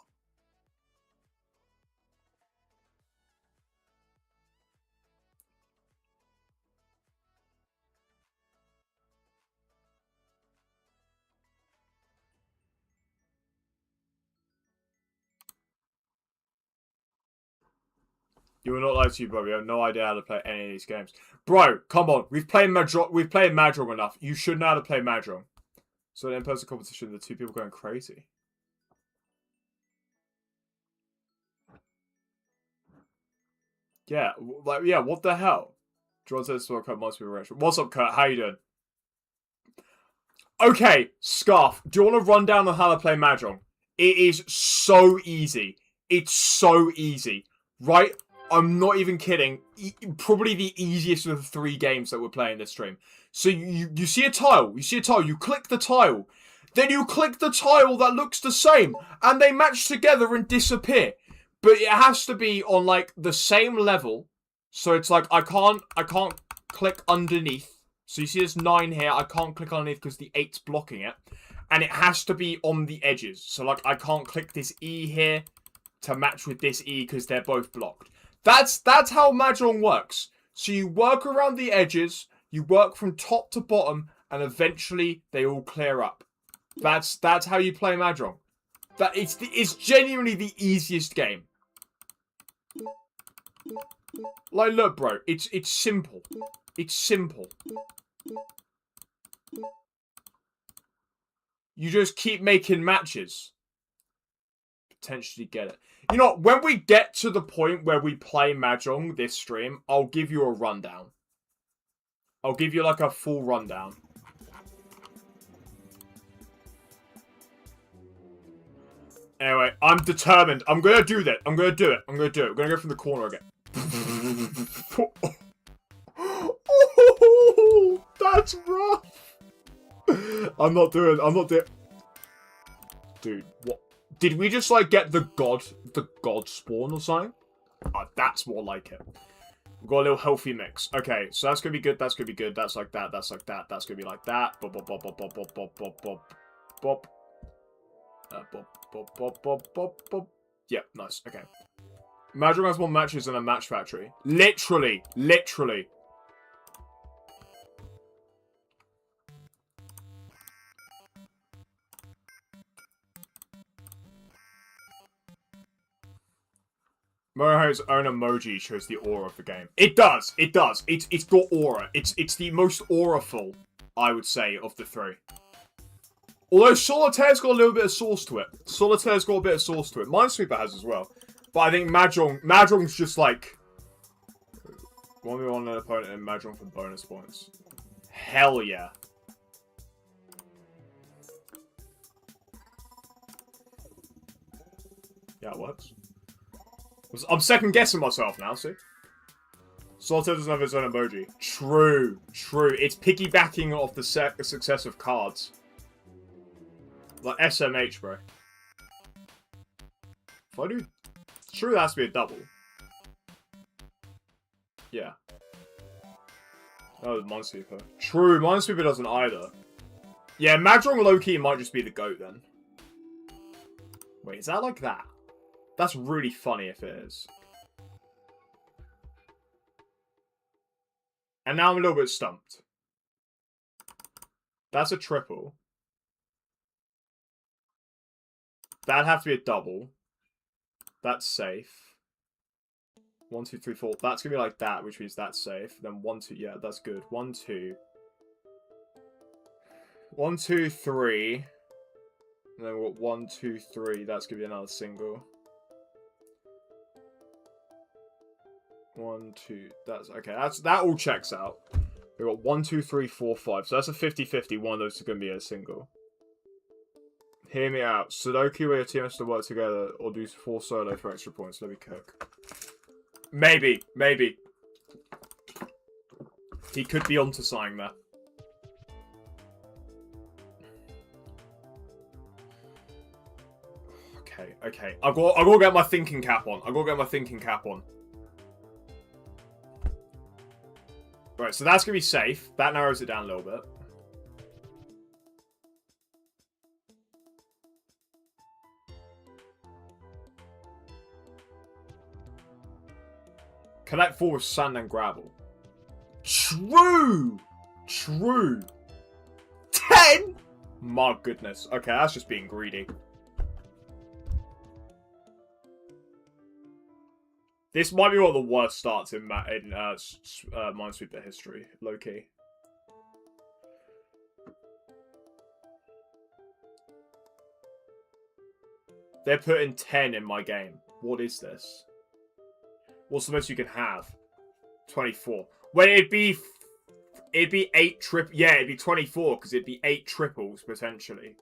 You will not lie to you, bro. We have no idea how to play any of these games. Bro, come on. We've played Mahjong enough. You should know how to play Mahjong. So in in-person competition, the 2 people going crazy. Yeah, like, yeah, what the hell? John says, Kurt must be rich. What's up, Kurt? How you doing? Okay, Scarf, do you want to run down on how to play Mahjong? It is so easy. It's so easy. Right? I'm not even kidding. Probably the easiest of the 3 games that we're playing this stream. So you see a tile. You see a tile. You click the tile. Then you click the tile that looks the same. And they match together and disappear. But it has to be on, like, the same level. So it's like, I can't click underneath. So you see this 9 here. I can't click underneath because the 8's blocking it. And it has to be on the edges. So, like, I can't click this E here to match with this E because they're both blocked. That's how Mahjong works. So you work around the edges. You work from top to bottom. And eventually, they all clear up. That's how you play Mahjong. It's genuinely the easiest game. Like, look, bro. It's simple. It's simple. You just keep making matches. Potentially get it. You know, when we get to the point where we play Mahjong this stream, I'll give you a rundown. I'll give you, like, a full rundown. Anyway, I'm determined. I'm gonna do that. I'm gonna do it. I'm gonna do it. We're gonna go from the corner again. Oh, that's rough. I'm not doing. Dude, what? Did we just, like, get the god spawn or something? Oh, that's more like it. We've got a little healthy mix. Okay, so that's gonna be good. That's gonna be good. That's like that. That's like that. That's gonna be like that. Bop, bop, bop, bop, bop, bop, bop, bop, bop, bop. Bop, bop, bop, bop, bop, bop. Yeah, nice. Okay. Mahjong has more matches than a match factory. Literally. Literally. Moroho's own emoji shows the aura of the game. It does. It does. It's got aura. It's the most auraful, I would say, of the 3. Although Solitaire's got a little bit of sauce to it. Solitaire's got a bit of sauce to it. Minesweeper has as well. But I think Mahjong's just like... 1v1 an opponent in Mahjong for bonus points. Hell yeah. Yeah, it works. I'm second guessing myself now, see? Solitaire doesn't have his own emoji. True, true. It's piggybacking off the success of cards. Like SMH, bro. If I do... True, that has to be a double. Yeah. Oh, Minesweeper. True, Minesweeper doesn't either. Yeah, Mahjong low-key might just be the GOAT then. Wait, is that like that? That's really funny if it is. And now I'm a little bit stumped. That's a triple. That'd have to be a double. That's safe. 1, 2, 3, 4. That's gonna be like that, which means that's safe. Then 1, 2. Yeah, that's good. 1, 2. 1, 2, 3. And then we've got 1, 2, 3. That's gonna be another single. 1, 2. That's okay. That all checks out. We've got 1, 2, 3, 4, 5. So that's a 50-50. One of those is gonna be a single. Hear me out. Sudoku where your team has to work together, or do 4 solo for extra points. Let me cook. Maybe. Maybe. He could be onto something there. Okay. I've got to get my thinking cap on. Right, so that's going to be safe. That narrows it down a little bit. Collect 4 with sand and gravel. True! 10? My goodness. Okay, that's just being greedy. This might be one of the worst starts in Minesweeper history, low-key. They're putting 10 in my game. What is this? What's the most you can have? 24. Well, it'd be 8 yeah, it'd be 24, because it'd be 8 triples, potentially.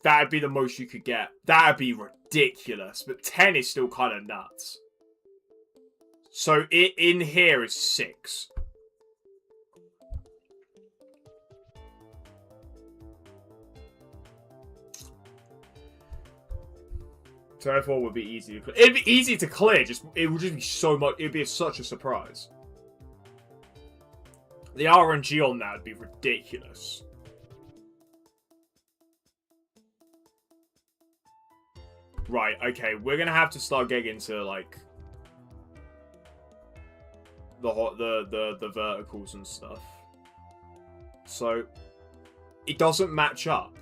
That'd be the most you could get. That'd be ridiculous. But 10 is still kind of nuts. So, in here is 6. Therefore, would be easy to clear. It'd be easy to clear. It would just be so much. It'd be such a surprise. The RNG on that would be ridiculous. Right. Okay. We're gonna have to start getting into like the verticals and stuff. So it doesn't match up.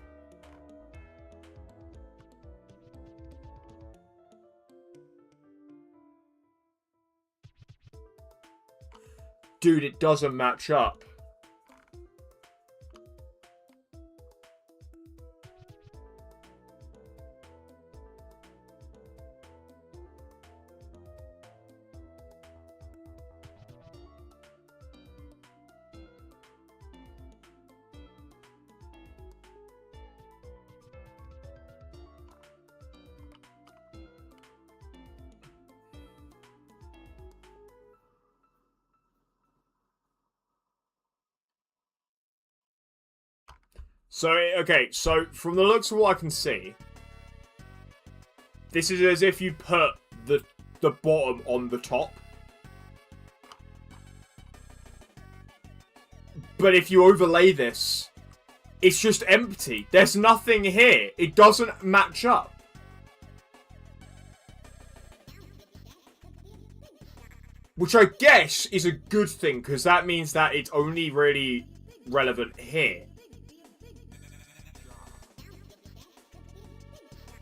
Dude, it doesn't match up. So, okay, so from the looks of what I can see, this is as if you put the bottom on the top. But if you overlay this, it's just empty. There's nothing here. It doesn't match up. Which I guess is a good thing, because that means that it's only really relevant here.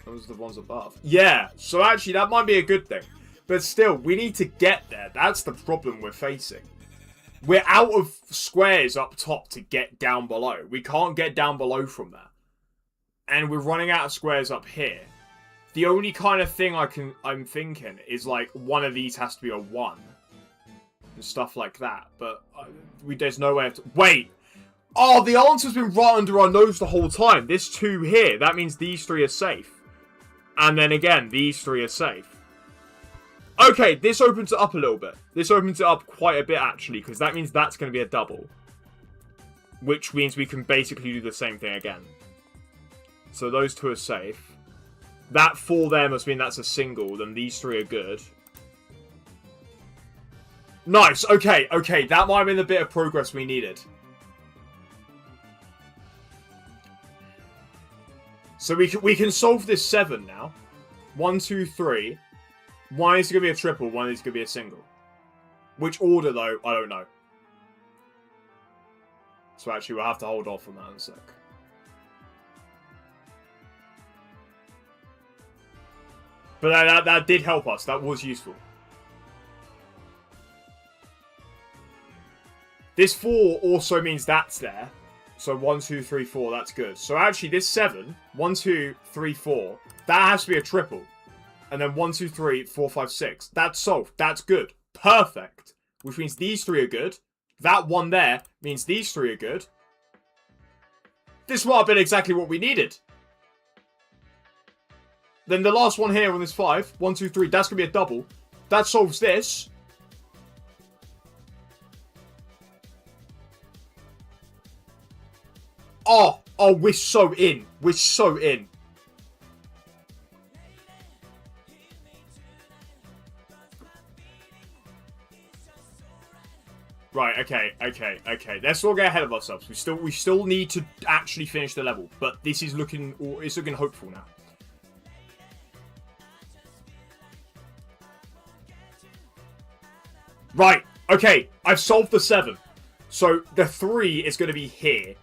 Those are the ones above. Yeah, so actually that might be a good thing. But still, we need to get there. That's the problem we're facing. We're out of squares up top to get down below. We can't get down below from there. And we're running out of squares up here. The only kind of thing I'm thinking is like one of these has to be a 1. And stuff like that. But there's no way to... Wait! Oh, the answer's been right under our nose the whole time. This 2 here. That means these 3 are safe. And then again, these 3 are safe. Okay, this opens it up a little bit. This opens it up quite a bit, actually, because that means that's going to be a double. Which means we can basically do the same thing again. So those 2 are safe. That 4 there must mean that's a single, then these 3 are good. Nice. Okay, okay. That might have been the bit of progress we needed. So we can solve this 7 now. 1, 2, 3. One is going to be a triple, one is going to be a single. Which order, though, I don't know. So actually, we'll have to hold off on that in a sec. But that did help us. That was useful. This 4 also means that's there. So 1, 2, 3, 4, that's good. So actually, this 7, 1, 2, 3, 4, that has to be a triple. And then 1, 2, 3, 4, 5, 6. That's solved. That's good. Perfect. Which means these 3 are good. That 1 there means these 3 are good. This might have been exactly what we needed. Then the last one here on this 5, 1, 2, 3, that's going to be a double. That solves this. Oh, we're so in. We're so in. Right, okay. Let's not get ahead of ourselves. We still need to actually finish the level, but this is looking hopeful now. Right, okay. I've solved the 7. So the 3 is going to be here.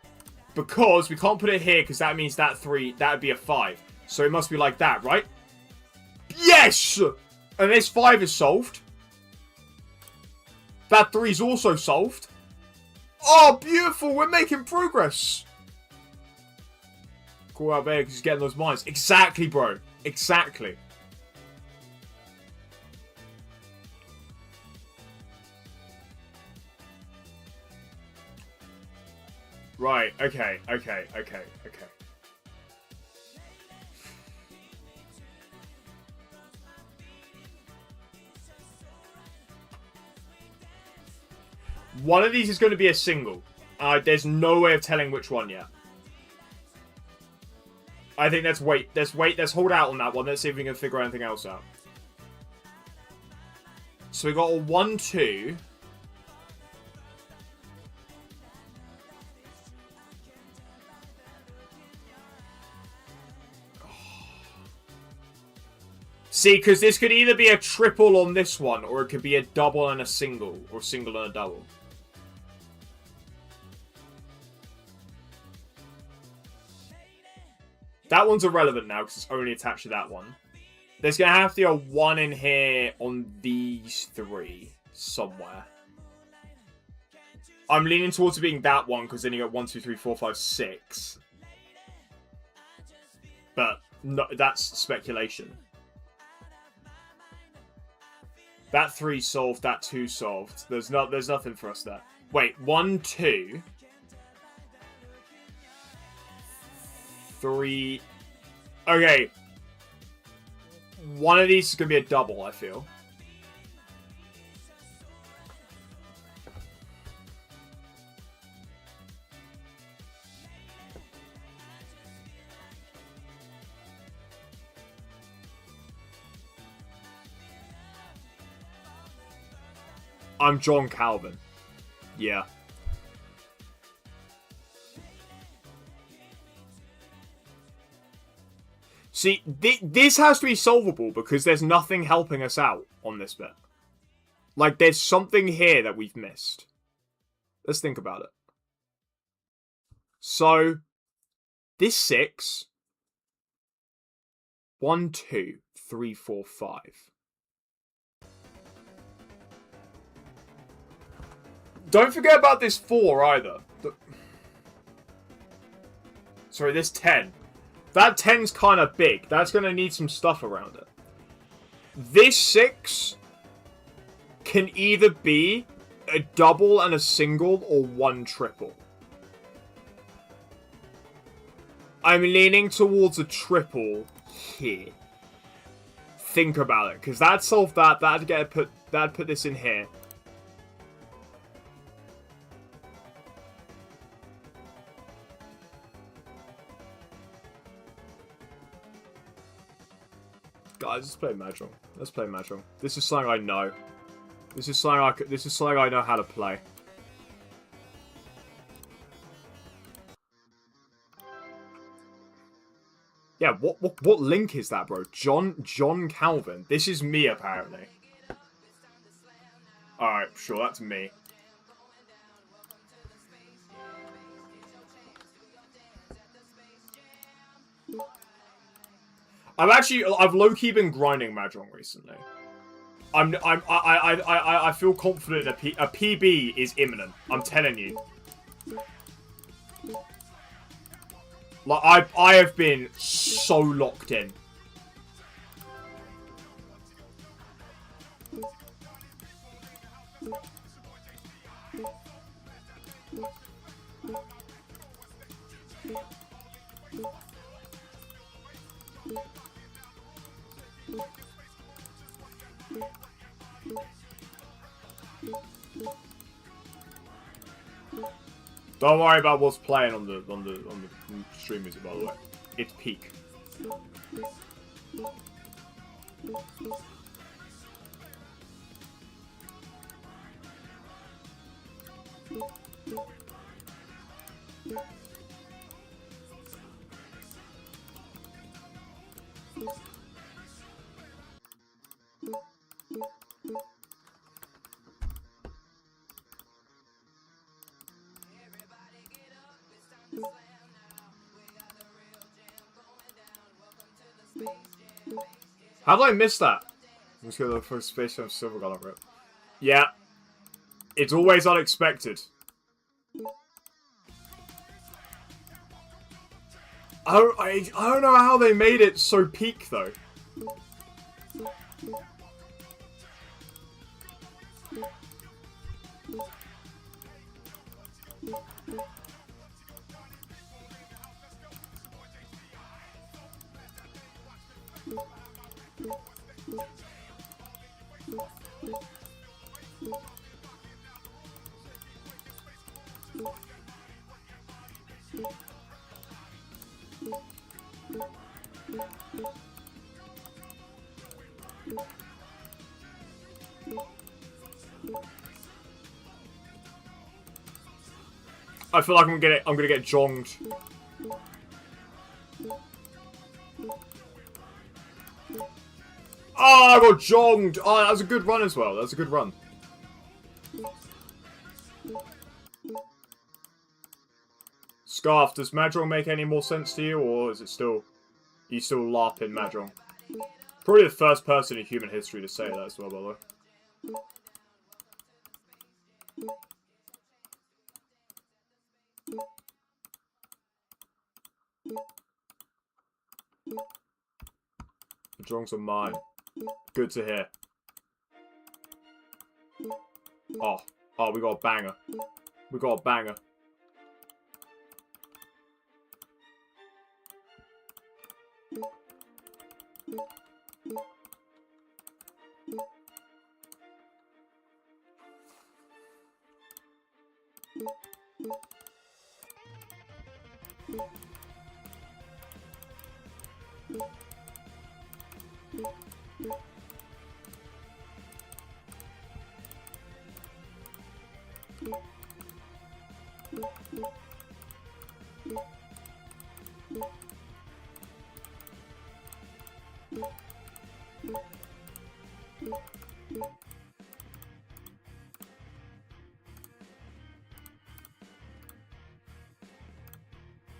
Because we can't put it here, because that means that 3, that would be a 5. So it must be like that, right? Yes! And this 5 is solved. That 3 is also solved. Oh, beautiful! We're making progress! Call out there because he's getting those mines. Exactly, bro. Exactly. Right, okay. One of these is going to be a single. There's no way of telling which one yet. I think let's wait. Let's hold out on that one. Let's see if we can figure anything else out. So we got a 1, 2. See, because this could either be a triple on this one, or it could be a double and a single, or single and a double. That one's irrelevant now, because it's only attached to that one. There's going to have to be a 1 in here on these 3, somewhere. I'm leaning towards it being that one, because then you got 1, 2, 3, 4, 5, 6. But, no, that's speculation. That 3 solved, that 2 solved. There's nothing for us there. Wait, 1, 2... 3... Okay. One of these is going to be a double, I feel. I'm John Calvin. Yeah. See, this has to be solvable because there's nothing helping us out on this bit. Like, there's something here that we've missed. Let's think about it. So, this 6. 1, 2, 3, 4, 5. Don't forget about this 4 either. Sorry, this 10. That 10's kind of big. That's going to need some stuff around it. This 6 can either be a double and a single or 1 triple. I'm leaning towards a triple here. Think about it, because that solved that. That'd put this in here. Guys, let's play Mahjong. Let's play Mahjong. This is something I know. This This is something I know how to play. Yeah, what link is that, bro? John Calvin. This is me, apparently. Alright, sure, that's me. I've low-key been grinding Mahjong recently. I feel confident a PB is imminent. I'm telling you. Like, I have been so locked in. Don't worry about what's playing on the stream music, by the way. It's peak. How did I miss that? Let's go to the first Space Jam Silver Gun over it. Yeah. It's always unexpected. I don't know how they made it so peak, though. I feel like I'm gonna get jonged. Oh, I got jonged! Oh, that was a good run as well. That was a good run. Scarf, does Mahjong make any more sense to you, or is it still... Are you still LARPing Mahjong? Probably the first person in human history to say that as well, by the way. The Mahjongs are mine. Good to hear. Oh, we got a banger. We got a banger.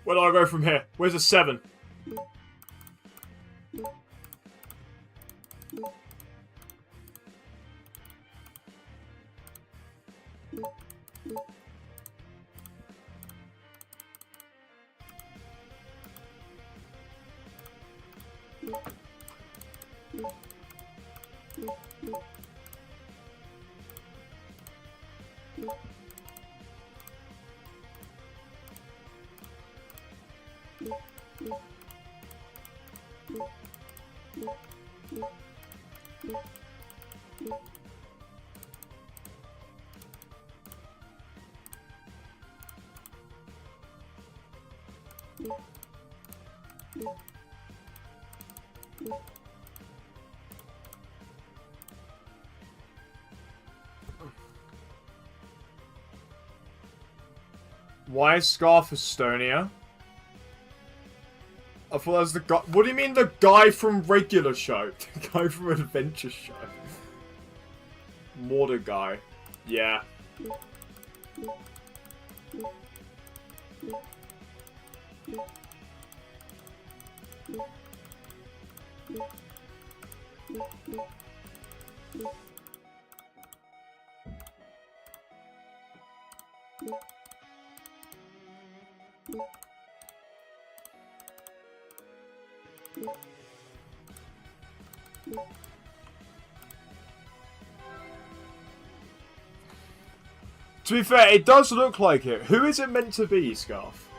Where do I go from here? Where's the 7? Why is Scarf Estonia? I thought that was the guy. What do you mean the guy from regular show? The guy from adventure show. Mortar guy. Yeah. To be fair, it does look like it. Who is it meant to be, Scarf?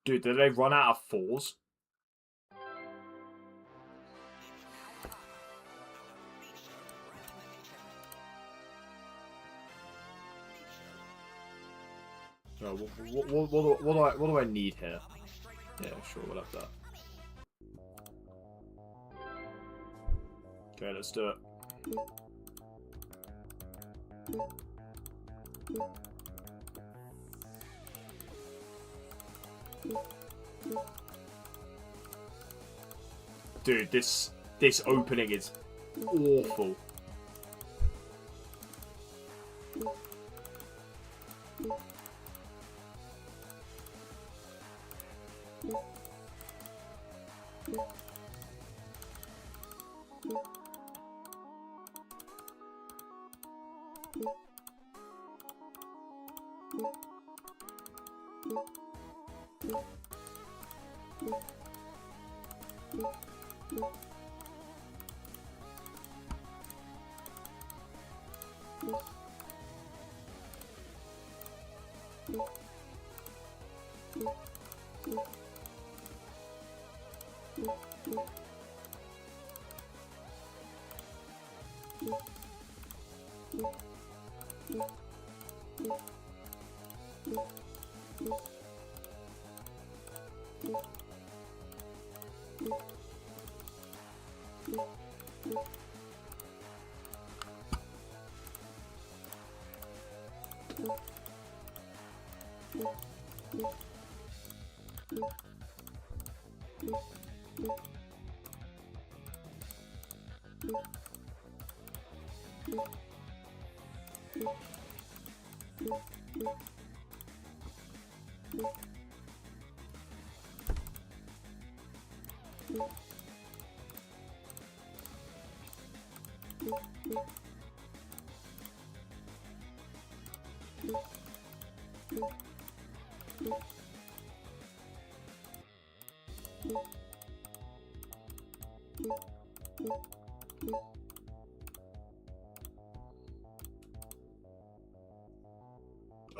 Dude, did they run out of fours? No, what do I need here? Yeah, sure, we'll have that. Okay, let's do it. Dude, this opening is awful.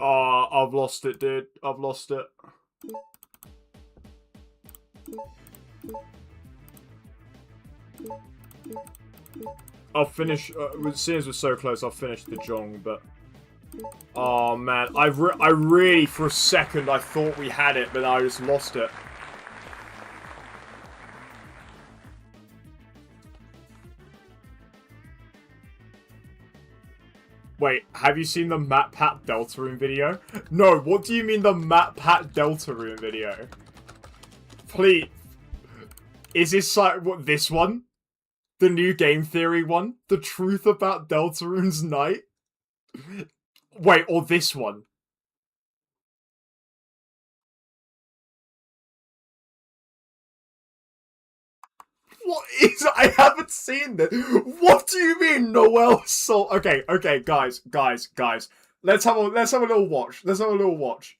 Oh, I've lost it, dude. I've lost it. I'll finish. Seeing as we're so close, I'll finish the Jong, but. Oh man, I really, for a second, I thought we had it, but I just lost it. Wait, have you seen the MatPat Deltarune video? No, what do you mean the MatPat Deltarune video? Please. Is this like, what, this one? The new game theory one? The truth about Deltarune's night? Wait, or this one? What is... I haven't seen this. What do you mean, Noel Sol... Okay, guys. Let's have a little watch. Let's have a little watch.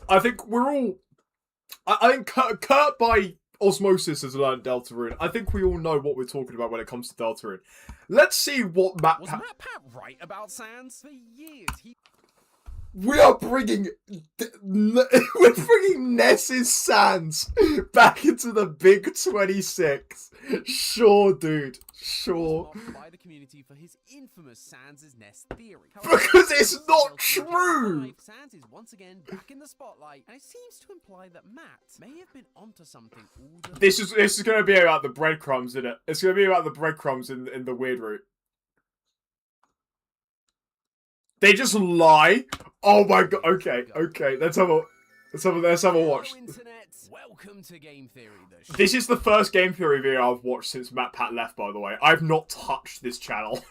I think we're all... I think Kurt by osmosis has learned Deltarune. I think we all know what we're talking about when it comes to Deltarune. Let's see what Was MatPat right about Sans? For years, he... We are bringing... We're bringing Ness's Sans back into the Big 26. Sure, dude. Sure. By the community for his infamous Sans' Ness theory. Because it's not true! Sans is once again back in the spotlight, and it seems to imply that Matt may have been onto something all the This is going to be about the breadcrumbs, isn't it? It's going to be about the breadcrumbs in the weird route. They just lie. Oh my god. Okay. Let's have a watch. Welcome to Game Theory. This is the first Game Theory video I've watched since Matt Pat left, by the way. I've not touched this channel.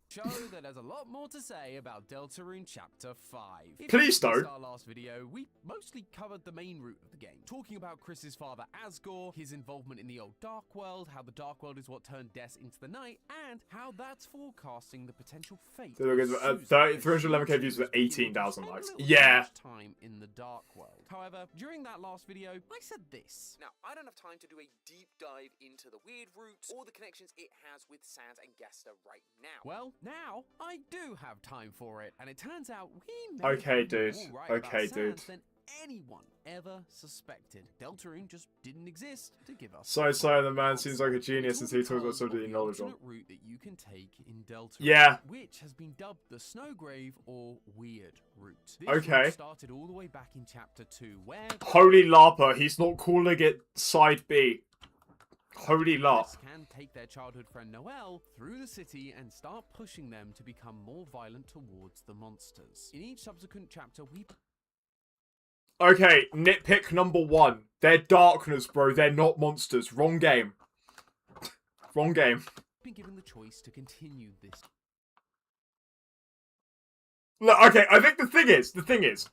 Show that there's a lot more to say about Deltarune Chapter 5. Please don't. In our last video, we mostly covered the main route of the game, talking about Chris's father Asgore, his involvement in the old Dark World, how the Dark World is what turned Des into the night, and how that's forecasting the potential fate. 311k views with 18,000 likes. Yeah. Time in the Dark World. However, during that last video, I said this. Now, I don't have time to do a deep dive into the weird routes or the connections it has with Sans and Gaster right now. Well, now I do have time for it, and it turns out we may okay, dude. Right okay, dude. Than anyone ever suspected. Deltarune just didn't exist to give us. So the man seems like a genius since he talks about something he knows on. Route that you can take in Deltarune, yeah. Which has been dubbed the Snowgrave or Weird Route. This okay. route started all the way back in Chapter 2, where Holy Larper, he's not calling it Side B. Holy larp. Can take their childhood friend Noelle through the city and start pushing them to become more violent towards the monsters. In each subsequent chapter, we... Okay, nitpick number 1. They're darkness, bro. They're not monsters. Wrong game. Wrong game. Been given the choice to continue this. Look, okay, I think the thing is,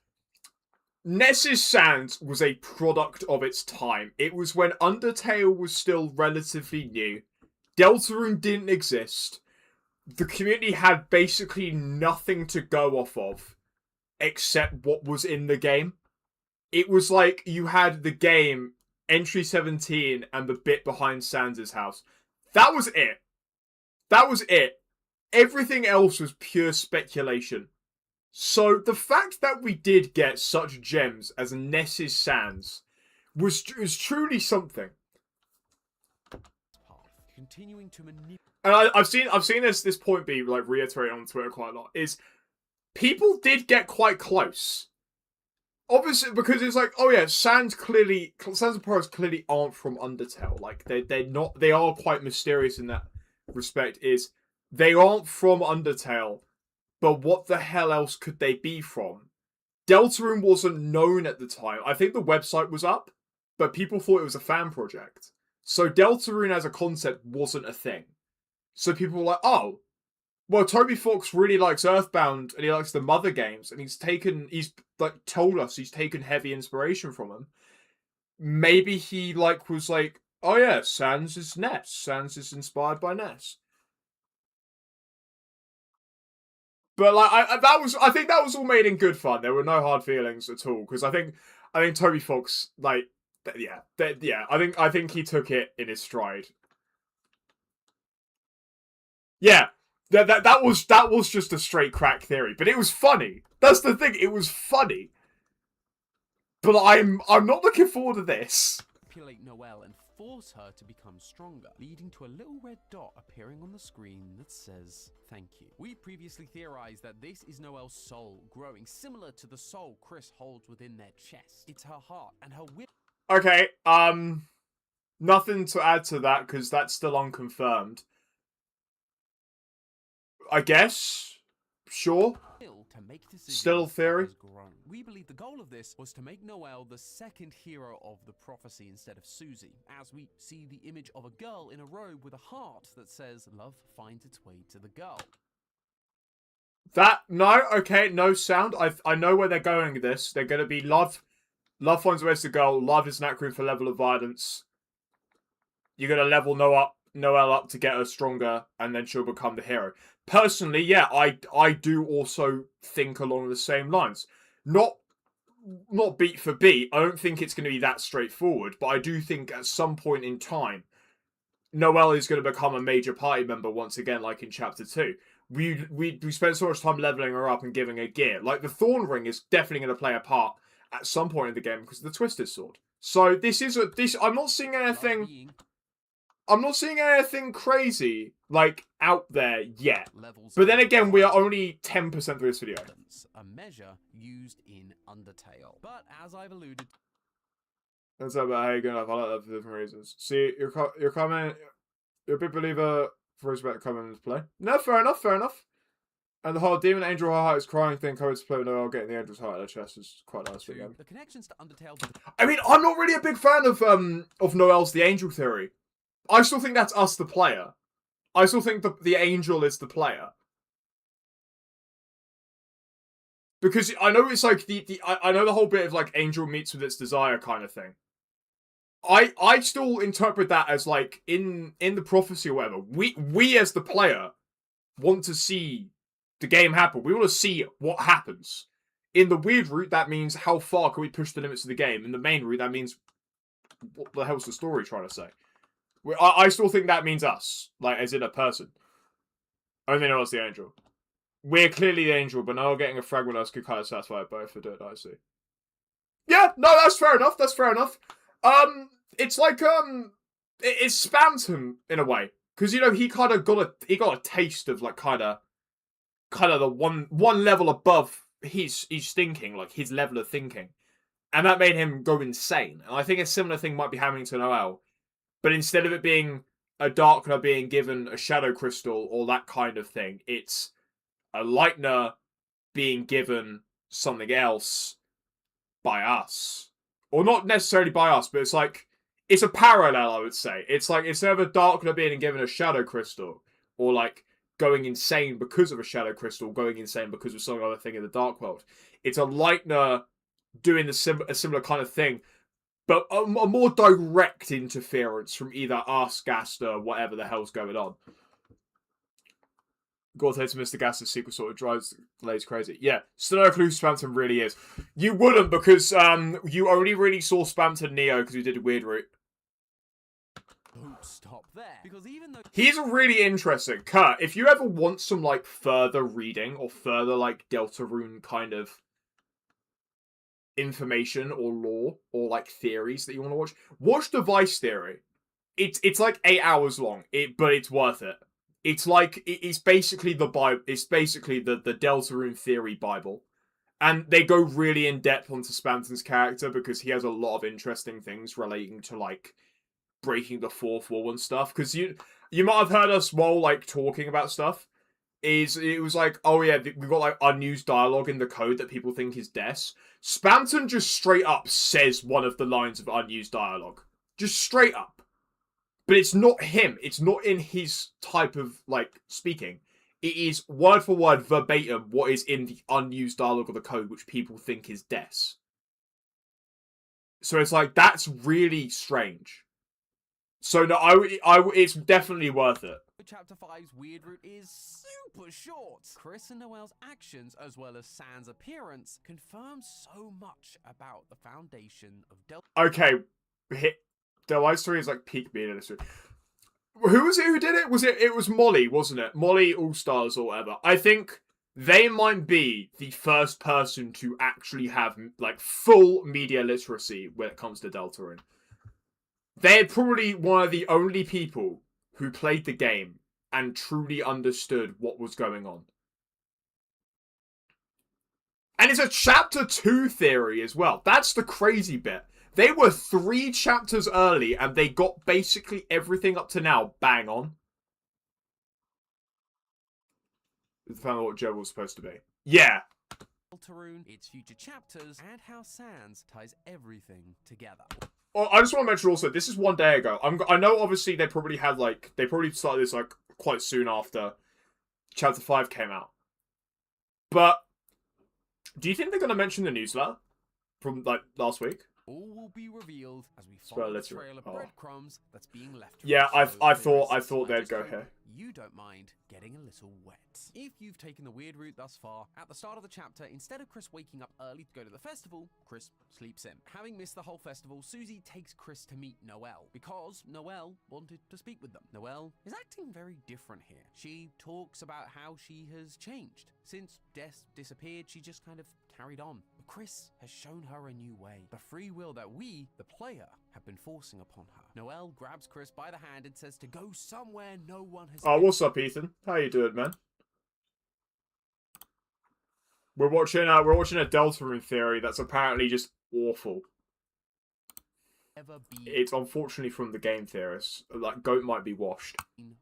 Ness's Sans was a product of its time. It was when Undertale was still relatively new. Deltarune didn't exist. The community had basically nothing to go off of except what was in the game. It was like you had the game, Entry 17, and the bit behind Sans' house. That was it. That was it. Everything else was pure speculation. So, the fact that we did get such gems as Ness's Sans was truly something. Continuing to and I've seen this point be like reiterated on Twitter quite a lot, is people did get quite close. Obviously, because it's like, oh yeah, Sans and Paras clearly aren't from Undertale. Like, they are quite mysterious in that respect, is they aren't from Undertale. But what the hell else could they be from? Deltarune wasn't known at the time. I think the website was up, but people thought it was a fan project. So Deltarune as a concept wasn't a thing. So people were like, oh, well, Toby Fox really likes Earthbound and he likes the Mother games, and he's told us he's taken heavy inspiration from them. Maybe he was like, oh yeah, Sans is Ness. Sans is inspired by Ness. But like I think that was all made in good fun. There were no hard feelings at all, because I think Toby Fox, like, I think he took it in his stride. Yeah, that was just a straight crack theory, but it was funny. That's the thing. It was funny. But I'm not looking forward to this. Manipulate Noelle and force her to become stronger, leading to a little red dot appearing on the screen that says thank you. We previously theorized that this is Noelle's soul growing, similar to the soul Chris holds within their chest. It's her heart and her will. Okay, nothing to add to that because that's still unconfirmed. I guess. Sure. Still theory. We believe the goal of this was to make Noelle the second hero of the prophecy instead of Susie, as we see the image of a girl in a robe with a heart that says love finds its way to the girl. No sound. I know where they're going with this. They're going to be love finds its way to the girl. Love is an acronym for level of violence. You're going to level Noelle up to get her stronger, and then she'll become the hero. Personally, yeah, I do also think along the same lines. Not beat for beat. I don't think it's going to be that straightforward, but I do think at some point in time, Noelle is going to become a major party member once again, like in Chapter 2. We spent so much time leveling her up and giving her gear. Like, the Thorn Ring is definitely going to play a part at some point in the game because of the Twisted Sword. So I'm not seeing anything... I'm not seeing anything crazy, like, out there yet. But then again, we are only 10% through this video. A measure used in Undertale. But as I've alluded... That's about how you're going to I like that for different reasons. See, you're coming... You're a big believer for us about coming into play. No, fair enough, fair enough. And the whole Demon Angel Heart is crying thing coming to play Noelle getting the Angel's Heart in her chest is quite nice for them. The connections to Undertale... I mean, I'm not really a big fan of Noelle's The Angel theory. I still think that's us, the player. I still think the angel is the player. Because I know it's like I know the whole bit of like angel meets with its desire kind of thing. I still interpret that as like in the prophecy or whatever. We as the player want to see the game happen. We want to see what happens. In the weird route, that means how far can we push the limits of the game. In the main route, that means what the hell's the story trying to say? I still think that means us, like, as in a person. Only know it's the angel. We're clearly the angel, but now getting a fragment us could kind of satisfy both for Dirt Dicey. Yeah, no, that's fair enough, that's fair enough. It's like, it spams him, in a way. Because, you know, he kind of got a taste of, like, kind of the one level above his thinking, like, his level of thinking. And that made him go insane. And I think a similar thing might be happening to Noelle. But instead of it being a Darkner being given a Shadow Crystal or that kind of thing, it's a Lightner being given something else by us. Or not necessarily by us, but it's like, it's a parallel, I would say. It's like, instead of a Darkner being given a Shadow Crystal, or like going insane because of a Shadow Crystal, going insane because of some other thing in the Dark World, it's a Lightner doing a similar kind of thing. But a more direct interference from either us, Gaster, whatever the hell's going on. Gortay to Mr. Gaster's sequel sort of drives Lays crazy. Yeah, still no clue who Spamton really is. You wouldn't, because you only really saw Spamton Neo because you did a weird route. Don't stop there, because even though... He's really interesting. Kurt, if you ever want some, like, further reading or further, like, Deltarune kind of information or lore or like theories that you want to watch Device Theory. It's like 8 hours long, but it's worth it. It's like it's basically the Bible. It's basically the Deltarune theory Bible, and they go really in depth onto Spamton's character because he has a lot of interesting things relating to like breaking the fourth wall and stuff. Because you might have heard us while like talking about stuff. It was like, oh yeah, we've got like unused dialogue in the code that people think is Des. Spamton just straight up says one of the lines of unused dialogue. Just straight up. But it's not him. It's not in his type of, like, speaking. It is word for word, verbatim, what is in the unused dialogue of the code, which people think is Des. So it's like, that's really strange. So no, it's definitely worth it. Chapter 5's weird route is super short. Chris and Noelle's actions, as well as Sans' appearance, confirm so much about the foundation of Okay, Device 3 is like peak media this week. Who was it who did it? It was Molly, wasn't it? Molly All-Stars or whatever. I think they might be the first person to actually have like full media literacy when it comes to Deltarune. They're probably one of the only people who played the game and truly understood what was going on. And it's a chapter 2 theory as well. That's the crazy bit. They were 3 chapters early and they got basically everything up to now bang on. Found out what Joe was supposed to be. Yeah. Deltarune, its future chapters, and how Sans ties everything together. Oh, I just want to mention also, this is 1 day ago. I know obviously they probably started this like quite soon after Chapter 5 came out. But do you think they're going to mention the newsletter from like last week? All will be revealed as we follow the trail of breadcrumbs that's being left. Yeah, I thought they'd go here. you don't mind getting a little wet. If you've taken the weird route thus far, at the start of the chapter, instead of Chris waking up early to go to the festival, Chris sleeps in. Having missed the whole festival, Susie takes Chris to meet Noelle, because Noelle wanted to speak with them. Noelle is acting very different here. She talks about how she has changed. Since Des disappeared, she just kind of carried on. But Chris has shown her a new way, the free will that we, the player, have been forcing upon her. Noelle grabs Chris by the hand and says to go somewhere no one has Oh, what's up, Ethan? How you doing, man? We're watching a Deltarune theory that's apparently just awful. ever be It's unfortunately from the game theorists. Like, Goat might be washed.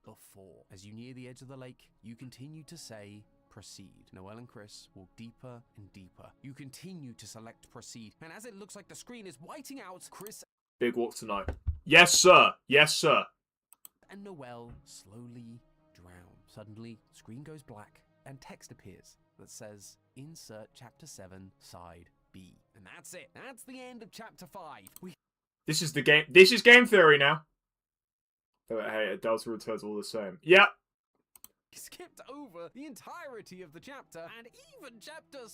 before. As you near the edge of the lake, you continue to say proceed. Noelle and Chris walk deeper and deeper. You continue to select proceed, and as it looks like the screen is whiting out, Chris Big walk tonight. Yes, sir. Yes, sir. and Noelle slowly drown. Suddenly, screen goes black and text appears that says insert chapter 7 side B. And that's it. That's the end of chapter 5. This is the game. This is game theory now. But hey, Delta returns all the same. Yep. Skipped over the entirety of the chapter and even chapter 6.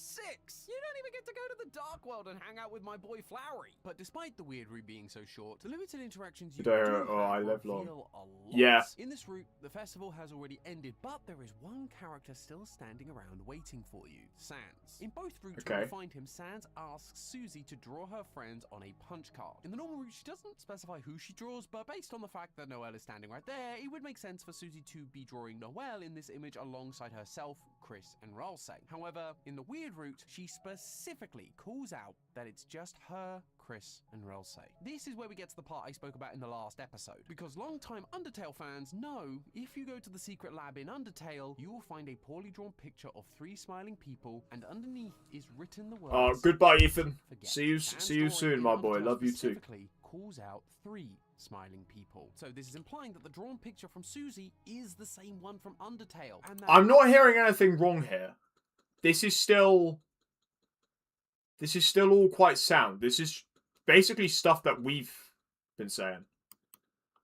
You don't even get to go to the Dark World and hang out with my boy Flowery. But despite the weird route being so short, the limited interactions you do have I live long. reveal a lot. Yeah. In this route, the festival has already ended, but there is one character still standing around waiting for you, Sans. In both routes, when you find him, Sans asks Susie to draw her friends on a punch card. In the normal route, she doesn't specify who she draws, but based on the fact that Noelle is standing right there, it would make sense for Susie to be drawing Noelle in this image alongside herself, Chris, and Ralsei. However, in the weird route, she specifically calls out that it's just her, Chris, and Ralsei. This is where we get to the part I spoke about in the last episode, because long-time Undertale fans know if you go to the secret lab in Undertale, you will find a poorly drawn picture of 3 smiling people, and underneath is written the words, Oh, goodbye, Ethan. forget. See you soon, my boy. Love you too. Calls out 3 smiling people. So this is implying that the drawn picture from Susie is the same one from Undertale. And that I'm not hearing anything wrong here. This is still all quite sound. This is basically stuff that we've been saying.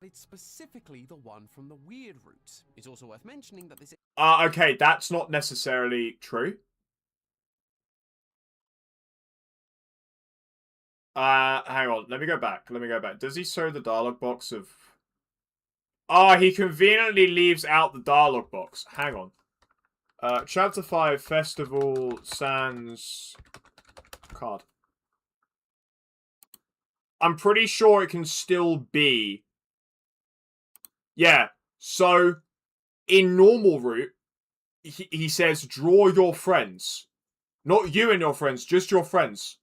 it's specifically the one from the weird route. It's also worth mentioning that this Okay, that's not necessarily true. Hang on. Let me go back. Does he show the dialogue box of... Ah, he conveniently leaves out the dialogue box. Hang on. Chapter 5, Festival, Sans... Card. I'm pretty sure it can still be... Yeah, so... In normal route, he says, draw your friends. Not you and your friends, just your friends.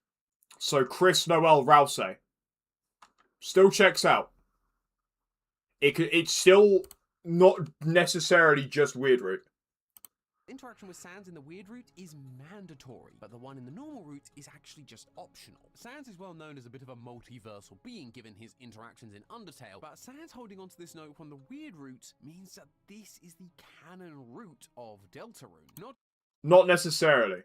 So Chris, Noelle, Ralsei. Still checks out. It's still not necessarily just weird route. interaction with Sans in the weird route is mandatory, but the one in the normal route is actually just optional. Sans is well known as a bit of a multiversal being given his interactions in Undertale, but Sans holding onto this note from the weird route means that this is the canon route of Deltarune. Not necessarily.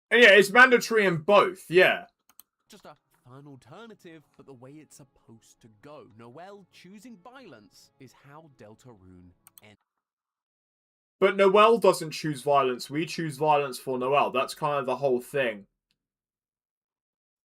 And yeah, it's mandatory in both, yeah. Just a fun alternative, but the way it's supposed to go. Noelle choosing violence is how Deltarune ends. But Noelle doesn't choose violence. We choose violence for Noelle. That's kind of the whole thing.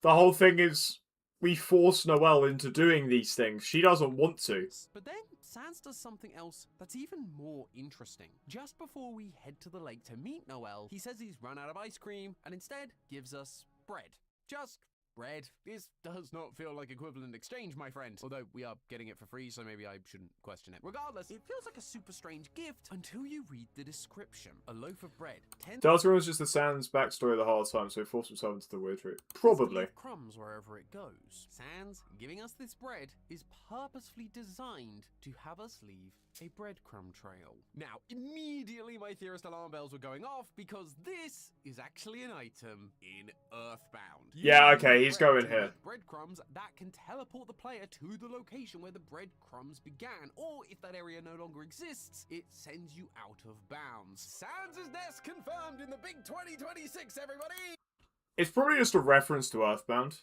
The whole thing is we force Noelle into doing these things. She doesn't want to. But then Sans does something else that's even more interesting. Just before we head to the lake to meet Noelle, he says he's run out of ice cream and instead gives us bread. Just bread. This does not feel like equivalent exchange, my friend. Although we are getting it for free, so maybe I shouldn't question it. Regardless, it feels like a super strange gift until you read the description. A loaf of bread. Deltarune was just the Sans backstory the whole time, so he forced himself into the weird route. Probably. Crumbs wherever it goes. Sans giving us this bread is purposefully designed to have us leave a breadcrumb trail. Now, immediately my theorist alarm bells were going off because this is actually an item in Earthbound. Yeah, okay, he's going here. Breadcrumbs that can teleport the player to the location where the breadcrumbs began, or if that area no longer exists, it sends you out of bounds. Sans' nest confirmed in the big 2026, everybody! It's probably just a reference to Earthbound.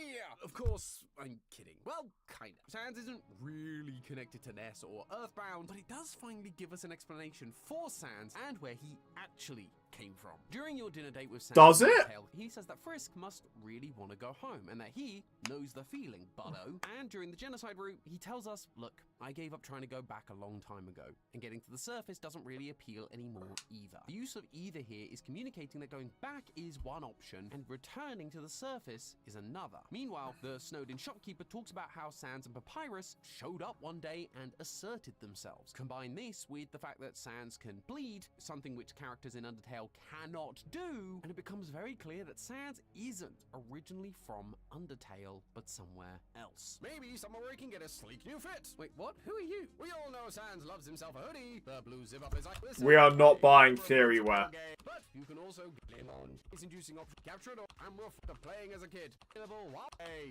Yeah, of course, I'm kidding. Well, kinda. Sans isn't really connected to Ness or Earthbound, but it does finally give us an explanation for Sans and where he actually came from. During your dinner date with Sans, Does it? he says that Frisk must really want to go home and that he knows the feeling, buddo. And during the genocide route, he tells us, look, I gave up trying to go back a long time ago, and getting to the surface doesn't really appeal anymore either. The use of either here is communicating that going back is one option and returning to the surface is another. Meanwhile, the snowed-in shopkeeper talks about how Sans and Papyrus showed up one day and asserted themselves. Combine this with the fact that Sans can bleed, something which characters in Undertale cannot do, and it becomes very clear that Sans isn't originally from Undertale, but somewhere else. Maybe somewhere where he can get a sleek new fit. Wait, what? Who are you? We all know Sans loves himself a hoodie. The blue zip-up is like this. We are not buying theory wear. But you can also game on. It's inducing option captured or camera for playing as a kid.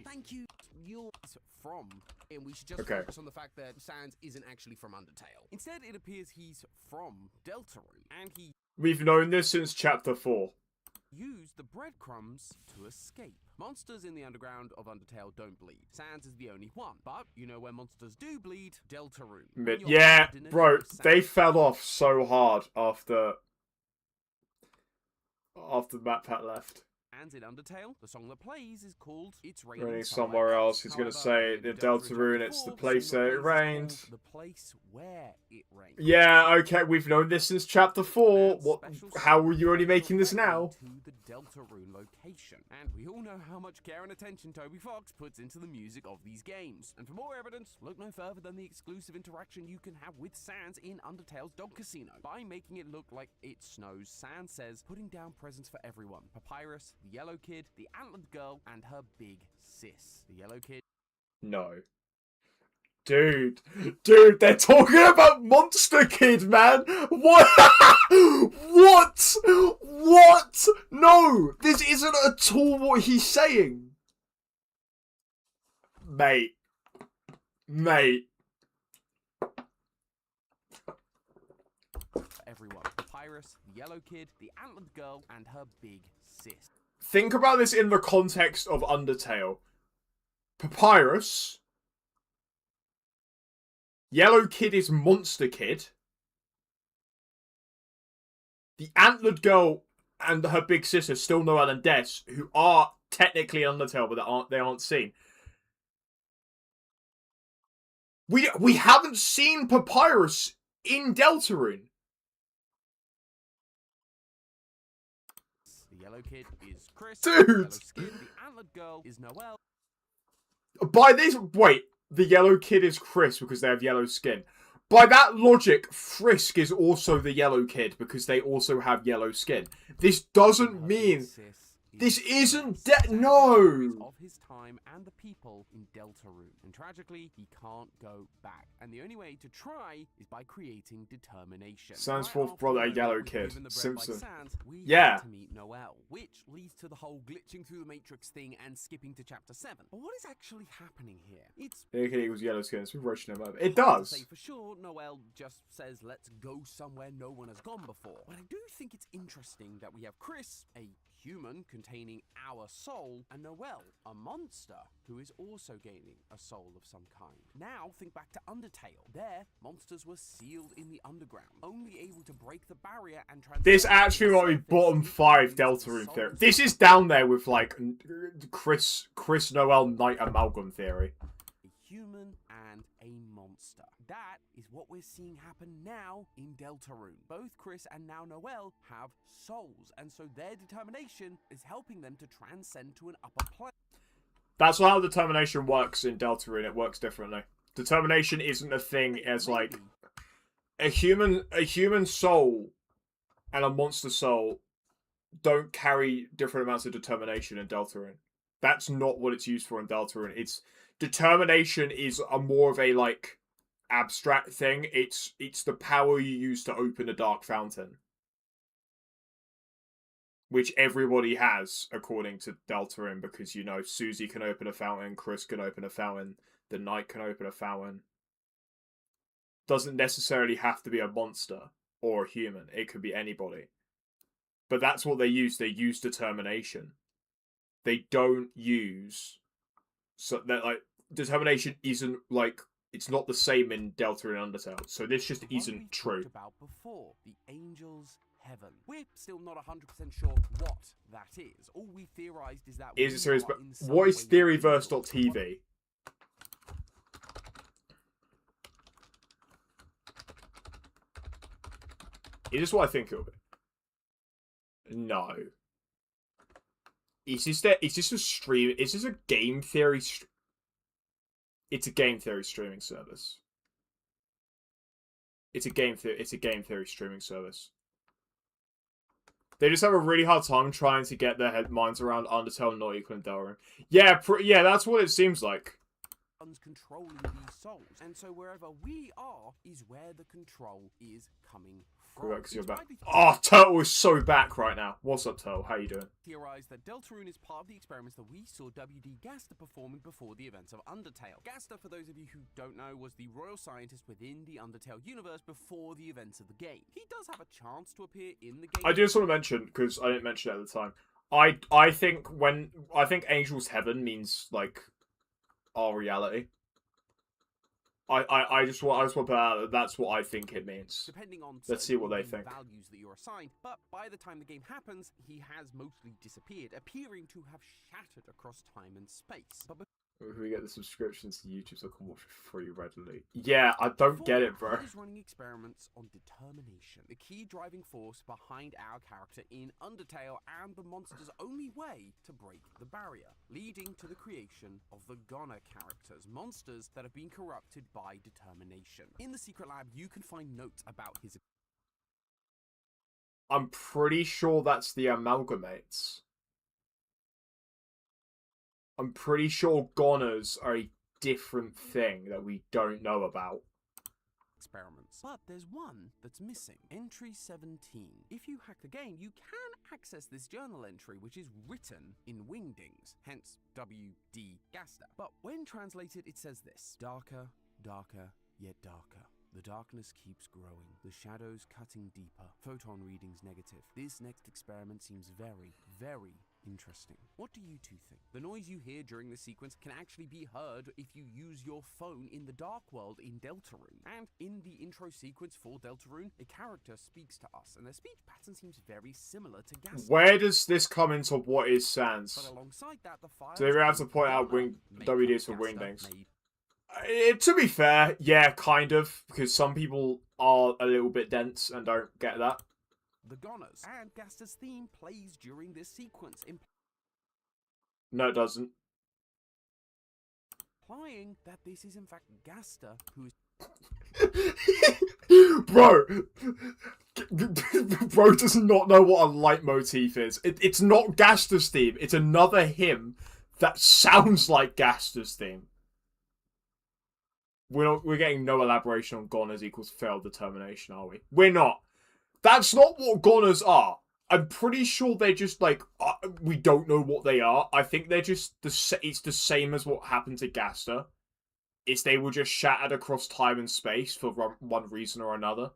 Thank you. You're from, and we should just focus on the fact that Sans isn't actually from Undertale. Instead, it appears he's from Deltarune, and he We've known this since chapter 4. used the breadcrumbs to escape. Monsters in the underground of Undertale don't bleed. Sans is the only one. But you know where monsters do bleed? Deltarune. Yeah, bro, they fell off so hard after MatPat left. And in Undertale, the song that plays is called It's Raining Raining somewhere else. He's gonna say in Deltarune it's the place that it rained. The place where it rained. Yeah, okay, we've known this since chapter 4. What? How are you only making this now? To the Deltarune location. And we all know how much care and attention Toby Fox puts into the music of these games. And for more evidence, look no further than the exclusive interaction you can have with Sans in Undertale's Dog Casino. By making it look like it snows, Sans says, putting down presents for everyone. Papyrus, the Yellow Kid, the Antlered Girl, and her big sis. The Yellow Kid. No. Dude, they're talking about Monster Kid, man! What? What? No! This isn't at all what he's saying! Mate. Everyone. Papyrus, the Yellow Kid, the Antlered Girl, and her big sis. Think about this in the context of Undertale. Papyrus. Yellow Kid is Monster Kid. The Antlered Girl and her big sister, still Noelle and Des, who are technically Undertale, but they aren't seen. We haven't seen Papyrus in Deltarune. The Yellow Kid is Chris. Dude! The Yellow Skin, the Antlered Girl is Noelle. By this, wait, the Yellow Kid is Chris because they have yellow skin. By that logic, Frisk is also the Yellow Kid because they also have yellow skin. This doesn't mean... This isn't no! Of his time and the people in Deltarune. And tragically, he can't go back. And the only way to try is by creating determination. Sans Right fourth after brother, we Yellow were Kid, given the bread Simpson. by Sans, we Yeah. had to meet Noelle, which leads to the whole glitching through the Matrix thing and skipping to chapter 7. But what is actually happening here? It's Okay, it was yellow skin, so we're rushing him over. It hard to does. say for sure. Noelle just says, let's go somewhere no one has gone before. But I do think it's interesting that we have Chris, a human containing our soul, and Noelle, a monster who is also gaining a soul of some kind. Now think back to Undertale. There, monsters were sealed in the underground, only able to break the barrier and transform. This actually might be bottom 5 Deltarune theory. This is down there with like Chris Noelle Knight amalgam theory. A human and a monster. That is what we're seeing happen now in Deltarune. Both Chris and now Noelle have souls, and so their determination is helping them to transcend to an upper plane. That's how determination works in Deltarune. It works differently. Determination isn't a thing as like a human soul and a monster soul don't carry different amounts of determination in Deltarune. That's not what it's used for in Deltarune. It's determination is a more of a like abstract thing. It's the power you use to open a dark fountain, which everybody has according to Deltarune, because you know Susie can open a fountain, Chris can open a fountain, the Knight can open a fountain. Doesn't necessarily have to be a monster or a human. It could be anybody. But that's what they use. They use determination. They don't use So that like determination isn't like it's not the same in Deltarune and Undertale. So this just isn't true. About before, the Angel's Heaven. We're still not 100% sure what that is. All we theorized is that Is it serious? But what is theoryverse.tv? Is this what I think it'll be? No. Is this a stream? Is this a game theory? It's a game theory streaming service. It's a game theory streaming service. They just have a really hard time trying to get their minds around Undertale not equaling Deltarune. Yeah, yeah, that's what it seems like. Controlling these souls, and so wherever we are is where the control is coming from. You're back. Oh, Turtle is so back right now. What's up, Turtle? How you doing? Theorized that Deltarune is part of the experiments that we saw WD Gaster performing before the events of Undertale. Gaster, for those of you who don't know, was the royal scientist within the Undertale universe before the events of the game. He does have a chance to appear in the game. I just want to mention, because I didn't mention it at the time, I think Angel's Heaven means like our reality. I just want to put out that that's what I think it means. Depending on let's see what they think. Values that you're assigned, but by the time the game happens, he has mostly disappeared, appearing to have shattered across time and space. But if we get the subscriptions to YouTube, so I can watch it for you readily. Yeah, I don't get it, bro. He's running experiments on determination, the key driving force behind our character in Undertale, and the monster's only way to break the barrier, leading to the creation of the Goner characters, monsters that have been corrupted by determination. In the secret lab, you can find notes about his... I'm pretty sure that's the Amalgamates. I'm pretty sure Goners are a different thing that we don't know about. Experiments. But there's one that's missing. Entry 17. If you hack the game, you can access this journal entry, which is written in Wingdings, hence WD Gaster. But when translated, it says this: darker, darker, yet darker. The darkness keeps growing, the shadows cutting deeper, photon readings negative. This next experiment seems very, very interesting. What do you two think? The noise you hear during the sequence can actually be heard if you use your phone in the dark world in Deltarune. And in the intro sequence for Deltarune, a character speaks to us, and their speech pattern seems very similar to Gaster. Where does this come into what is Sans? But alongside that, the file... So we have to point out WDs for Wingdings. To be fair, yeah, kind of, because some people are a little bit dense and don't get that. The Goners and Gaster's theme plays during this sequence, no, it doesn't. Implying that this is in fact Gaster who is... Bro does not know what a leitmotif is. It's not Gaster's theme. It's another hymn that sounds like Gaster's theme. We're getting no elaboration on Goners equals failed determination, are we? We're not. That's not what Goners are. I'm pretty sure they're just like, we don't know what they are. I think they're just, it's the same as what happened to Gaster. It's they were just shattered across time and space for one reason or another.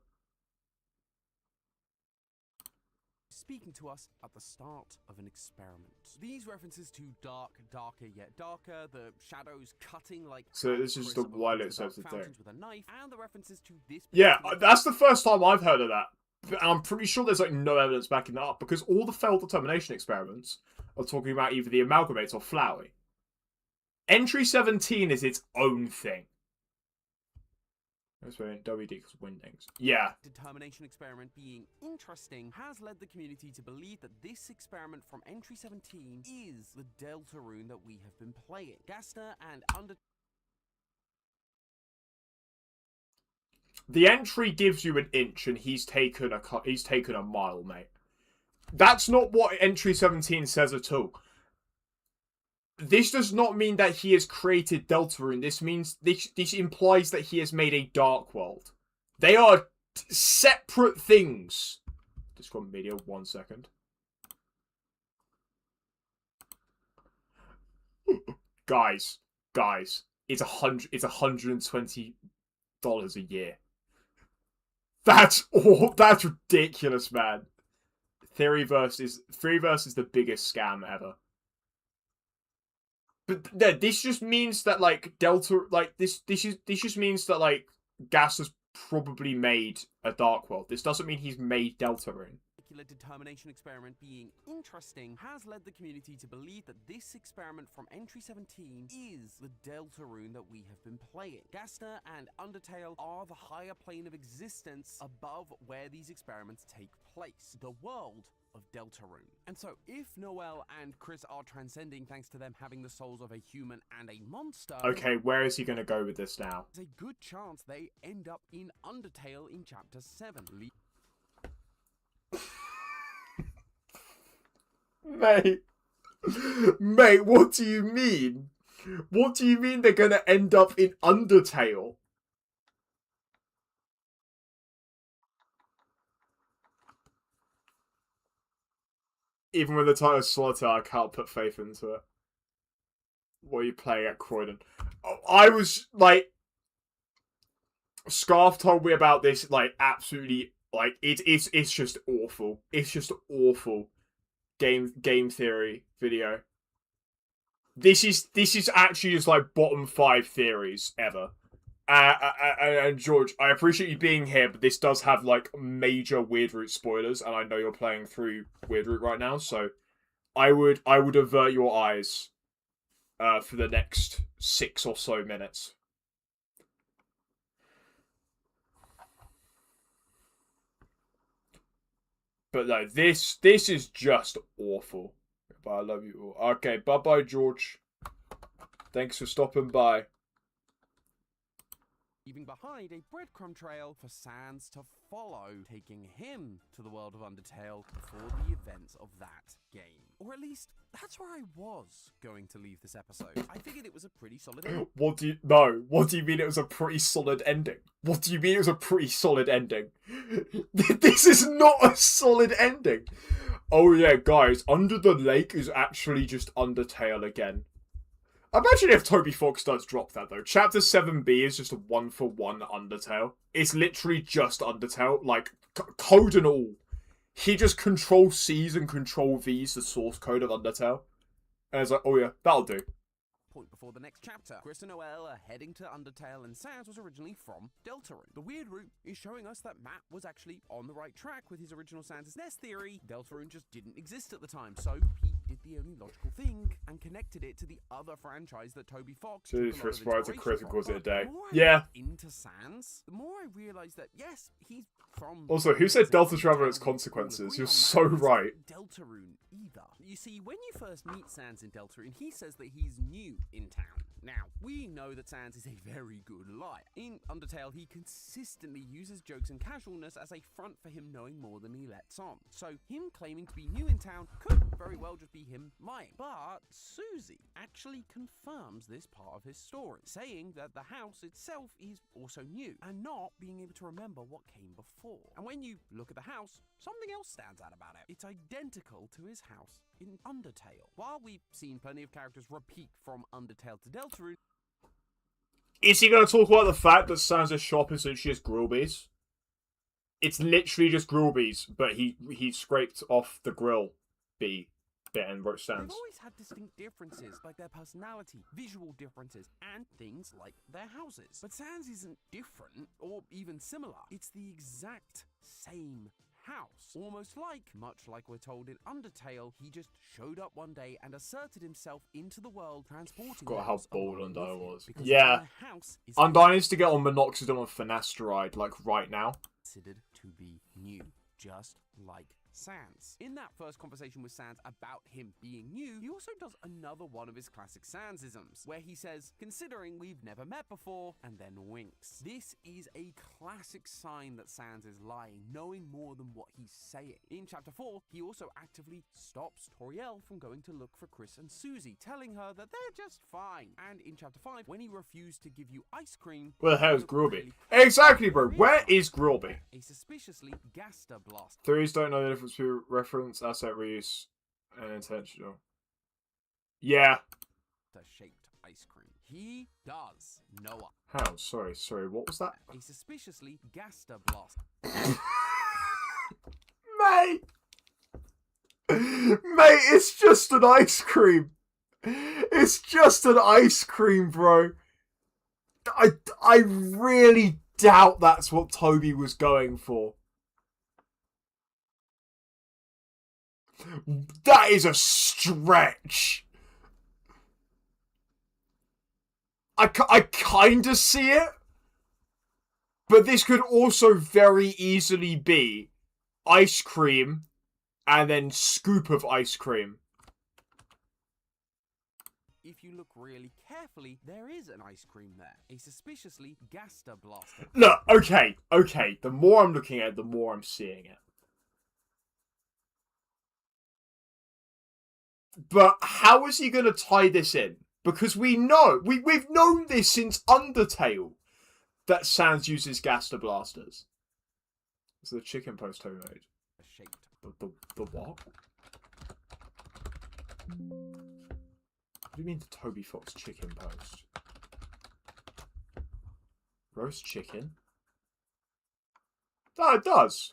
Speaking to us at the start of an experiment. These references to dark, darker yet darker, the shadows cutting like... So this is just a while it says the thing. With a knife, and the references to this... Yeah, that's the first time I've heard of that. And I'm pretty sure there's like no evidence backing that up, because all the failed determination experiments are talking about either the Amalgamates or Flowey. Entry 17 is its own thing. That's where WD equals Wingdings. Yeah. Determination experiment being interesting has led the community to believe that this experiment from Entry 17 is the Deltarune that we have been playing. Gaster and The entry gives you an inch, and he's taken a mile, mate. That's not what Entry 17 says at all. This does not mean that he has created Deltarune. This means this implies that he has made a dark world. They are separate things. Discord media, 1 second. guys, it's $120 a year. That's ridiculous, man. Theoryverse is the biggest scam ever. But this just means that like Delta, like this just means that like Gas has probably made a Dark World. This doesn't mean he's made Deltarune. Determination experiment being interesting has led the community to believe that this experiment from entry 17 is the Deltarune that we have been playing. Gaster and Undertale are the higher plane of existence above where these experiments take place, the world of Deltarune. And so if Noel and Chris are transcending thanks to them having the souls of a human and a monster, okay, where is he going to go with this now? there's a good chance they end up in Undertale in chapter 7. Mate, what do you mean? What do you mean they're gonna end up in Undertale? Even with the title Solitaire, I can't put faith into it. What are you playing at Croydon? Oh, I was, like... Scarf told me about this, like, absolutely... Like, it's just awful. It's just awful. Game theory video. This is actually just like bottom 5 theories ever. And George, I appreciate you being here, but this does have like major Weirdroot spoilers, and I know you're playing through Weirdroot right now, so I would avert your eyes for the next 6 or so minutes. But no, this is just awful. But I love you all. Okay, bye-bye, George. Thanks for stopping by. Leaving behind a breadcrumb trail for Sans to follow, taking him to the world of Undertale before the events of that game. Or at least, that's where I was going to leave this episode. I figured it was a pretty solid ending. What do you mean it was a pretty solid ending? What do you mean it was a pretty solid ending? This is not a solid ending. Oh yeah, guys, Under the Lake is actually just Undertale again. Imagine if Toby Fox does drop that, though. Chapter 7B is just a 1-for-1 Undertale. It's literally just Undertale, like, code and all. He just Control-C's and Control-V's the source code of Undertale. And it's like, oh yeah, that'll do. Point before the next chapter. Chris and Noel are heading to Undertale, and Sans was originally from Deltarune. The Weirdroot is showing us that Matt was actually on the right track with his original Sans' nest theory. Deltarune just didn't exist at the time, so he did the only logical thing and connected it to the other franchise that Toby Fox took a lot of to Chris and calls it a day. The more I Yeah. looked into Sans, the more I realized that yes, he's from. Also, who said Delta Traveler has consequences? You're so right. Deltarune either. You see, when you first meet Sans in Deltarune, he says that he's new in town. Now, we know that Sans is a very good liar. In Undertale, he consistently uses jokes and casualness as a front for him knowing more than he lets on. So, him claiming to be new in town could very well just be him lying. But Susie actually confirms this part of his story, saying that the house itself is also new, and not being able to remember what came before. And when you look at the house, something else stands out about it. It's identical to his house in Undertale. While we've seen plenty of characters repeat from Undertale to Deltarune, Is he going to talk about the fact that Sans' shop is literally just Grillby's? It's literally just Grillby's, but he scraped off the grill bee bit and wrote Sans. they've always had distinct differences, like their personality, visual differences, and things like their houses. But Sans isn't different, or even similar. It's the exact same house. Almost like, much like we're told in Undertale, he just showed up one day and asserted himself into the world, transporting Forgot how bold Undyne was. because Yeah. the house is Undyne needs to get on Minoxidil and Finasteride, like, right now. considered to be new, just like Sans. In that first conversation with Sans about him being new, he also does another one of his classic Sansisms, where he says, considering we've never met before, and then winks. This is a classic sign that Sans is lying, knowing more than what he's saying. In chapter 4, he also actively stops Toriel from going to look for Chris and Susie, telling her that they're just fine. And in chapter 5, when he refused to give you ice cream... Where the hell is Grillby? Exactly, bro. Where is Grillby? A suspiciously Gaster blast. Theories don't know the difference between reference, asset reuse, and intentional. Yeah. Shaped ice cream. He does know. How? Sorry. What was that? A suspiciously Gaster blast. Mate! Mate, it's just an ice cream. It's just an ice cream, bro. I really doubt that's what Toby was going for. That is a stretch. I kind of see it. But this could also very easily be ice cream and then scoop of ice cream. If you look really carefully, there is an ice cream there. A suspiciously Gaster blaster. Look, okay. The more I'm looking at it, the more I'm seeing it. But how is he going to tie this in? Because we know, we've known this since Undertale, that Sans uses Gaster blasters. It's the chicken post homemade. Shaped. The what? What do you mean the Toby Fox chicken post? Roast chicken? Oh, it does.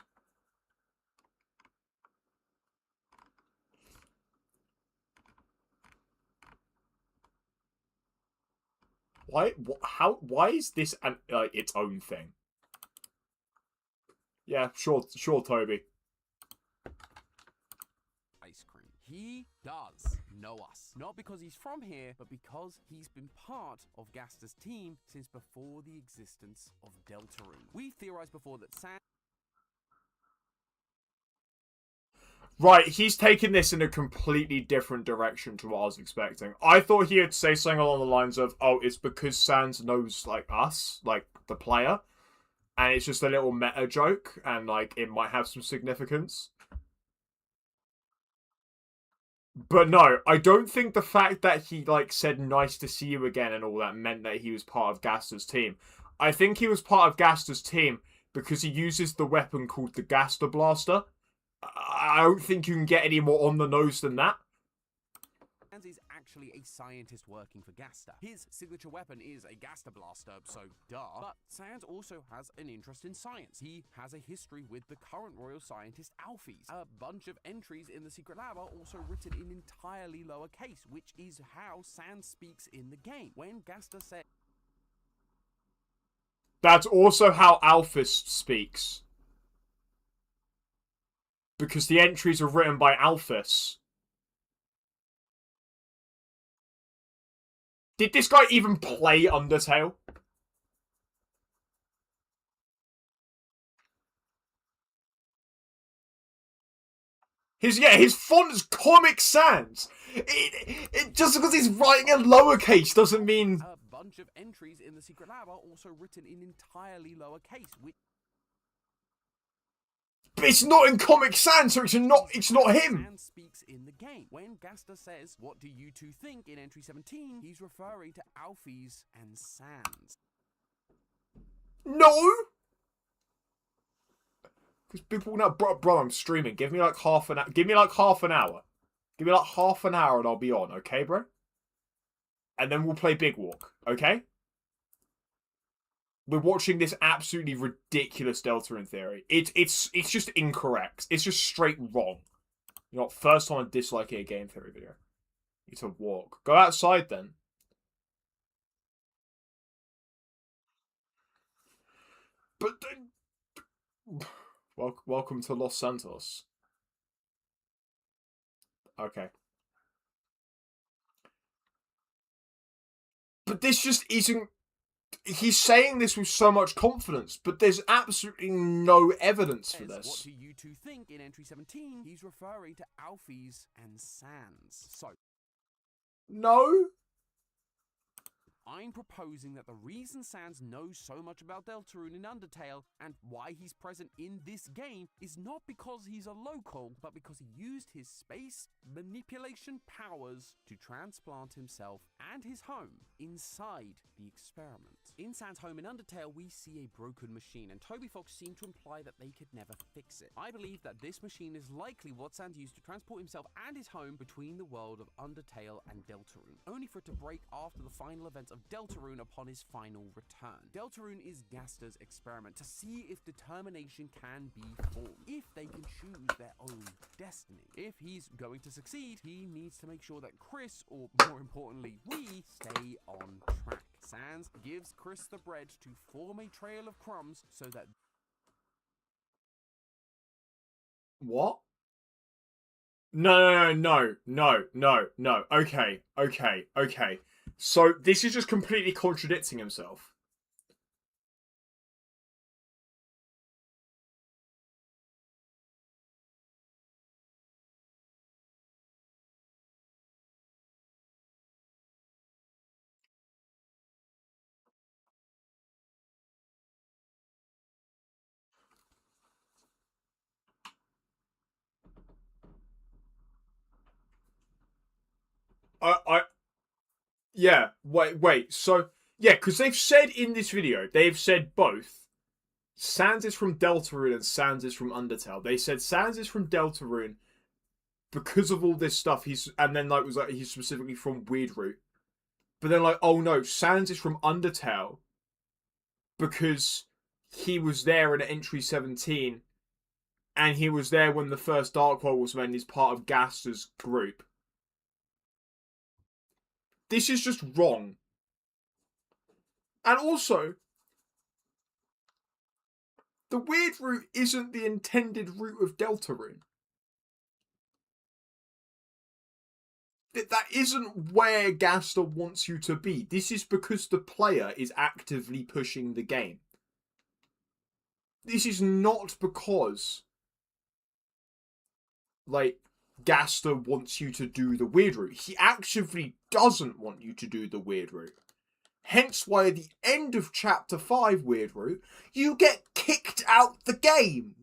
Why? How? Why is this its own thing? Yeah, sure, Toby. Ice cream. He does know us. Not because he's from here, but because he's been part of Gaster's team since before the existence of Deltarune. We theorized before that Sans... Right, he's taken this in a completely different direction to what I was expecting. I thought he would say something along the lines of, oh, it's because Sans knows, like, us, like, the player, and it's just a little meta joke, and, like, it might have some significance. But no, I don't think the fact that he, like, said nice to see you again and all that meant that he was part of Gaster's team. I think he was part of Gaster's team because he uses the weapon called the Gaster Blaster. I don't think you can get any more on the nose than that. Sans is actually a scientist working for Gaster. His signature weapon is a Gaster Blaster, so duh. But Sans also has an interest in science. He has a history with the current royal scientist Alphys. A bunch of entries in the secret lab are also written in entirely lowercase, which is how Sans speaks in the game. When Gaster said... That's also how Alphys speaks. Because the entries are written by Alphys. Did this guy even play Undertale? His font is Comic Sans. It just because he's writing in lowercase doesn't mean... A bunch of entries in the secret lab are also written in entirely lowercase, which... But it's not in Comic Sans, so it's not him. Sans speaks in the game. When Gaster says, "What do you two think?" in entry 17, he's referring to Alphys and Sans. No. Because people now, bro, I'm streaming. Give me like half an hour. Give me like half an hour. Give me like half an hour and I'll be on, okay, bro? And then we'll play Big Walk, okay? We're watching this absolutely ridiculous Deltarune theory. It's just incorrect. It's just straight wrong. You know what? First time I'm disliking a game theory video. You need to walk. Go outside then. But welcome to Los Santos. Okay. But this just isn't... He's saying this with so much confidence, but there's absolutely no evidence for this. What do you two think in entry 17? He's referring to Alphys and Sans. So... No? I'm proposing that the reason Sans knows so much about Deltarune in Undertale and why he's present in this game is not because he's a local, but because he used his space manipulation powers to transplant himself and his home inside the experiment. In Sans' home in Undertale, we see a broken machine, and Toby Fox seemed to imply that they could never fix it. I believe that this machine is likely what Sans used to transport himself and his home between the world of Undertale and Deltarune, only for it to break after the final events of Deltarune upon his final return. Deltarune is Gaster's experiment to see if determination can be formed, if they can choose their own destiny. If he's going to succeed, he needs to make sure that Chris, or more importantly, we, stay on track. Sans gives Chris the bread to form a trail of crumbs so that... What? No. Okay. So this is just completely contradicting himself. Yeah, wait. So, yeah, because they've said in this video, they've said both. Sans is from Deltarune and Sans is from Undertale. They said Sans is from Deltarune because of all this stuff. And then was like he's specifically from Weirdroot. But then oh no, Sans is from Undertale because he was there in Entry 17, and he was there when the first Dark World was made. He's part of Gaster's group. This is just wrong. And also, the Weirdroot isn't the intended route of Deltarune. That isn't where Gaster wants you to be. This is because the player is actively pushing the game. This is not because, Gaster wants you to do the Weirdroot. He actively doesn't want you to do the Weirdroot. Hence why at the end of Chapter 5 Weirdroot, you get kicked out the game.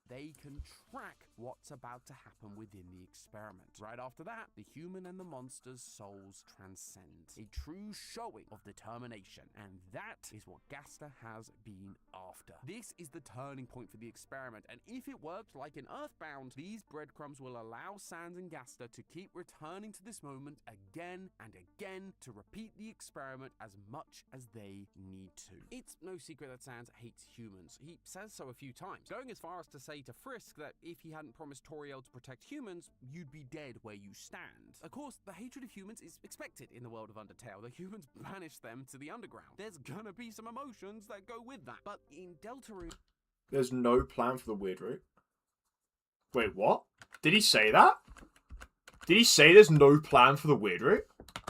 They can track what's about to happen within the experiment. Right after that, the human and the monster's souls transcend. A true showing of determination, and that is what Gaster has been after. This is the turning point for the experiment, and if it works like in Earthbound, these breadcrumbs will allow Sans and Gaster to keep returning to this moment again and again to repeat the experiment as much as they need to. It's no secret that Sans hates humans. He says so a few times, going as far as to say to Frisk that if he hadn't promised Toriel to protect humans, you'd be dead where you stand. Of course, the hatred of humans is expected in the world of Undertale. The humans banished them to the underground. There's gonna be some emotions that go with that. But in Deltarune... There's no plan for the Weirdroot. Wait, what? Did he say that? Did he say there's no plan for the Weirdroot?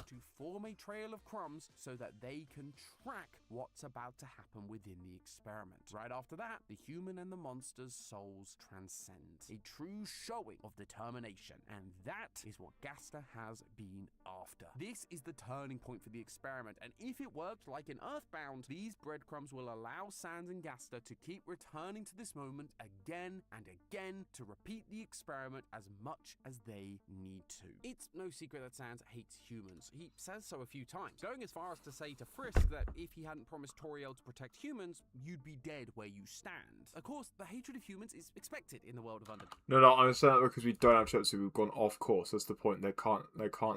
To form a trail of crumbs so that they can track what's about to happen within the experiment. Right after that, the human and the monster's souls transcend. A true showing of determination, and that is what Gaster has been after. This is the turning point for the experiment, and if it works like in Earthbound, these breadcrumbs will allow Sans and Gaster to keep returning to this moment again and again to repeat the experiment as much as they need to. It's no secret that Sans hates humans. He says so a few times, going as far as to say to Frisk that if he hadn't promised Toriel to protect humans, you'd be dead where you stand. Of course, the hatred of humans is expected in the world of Undertale. No, I understand that because we don't have chapters, we've gone off course. That's the point. They can't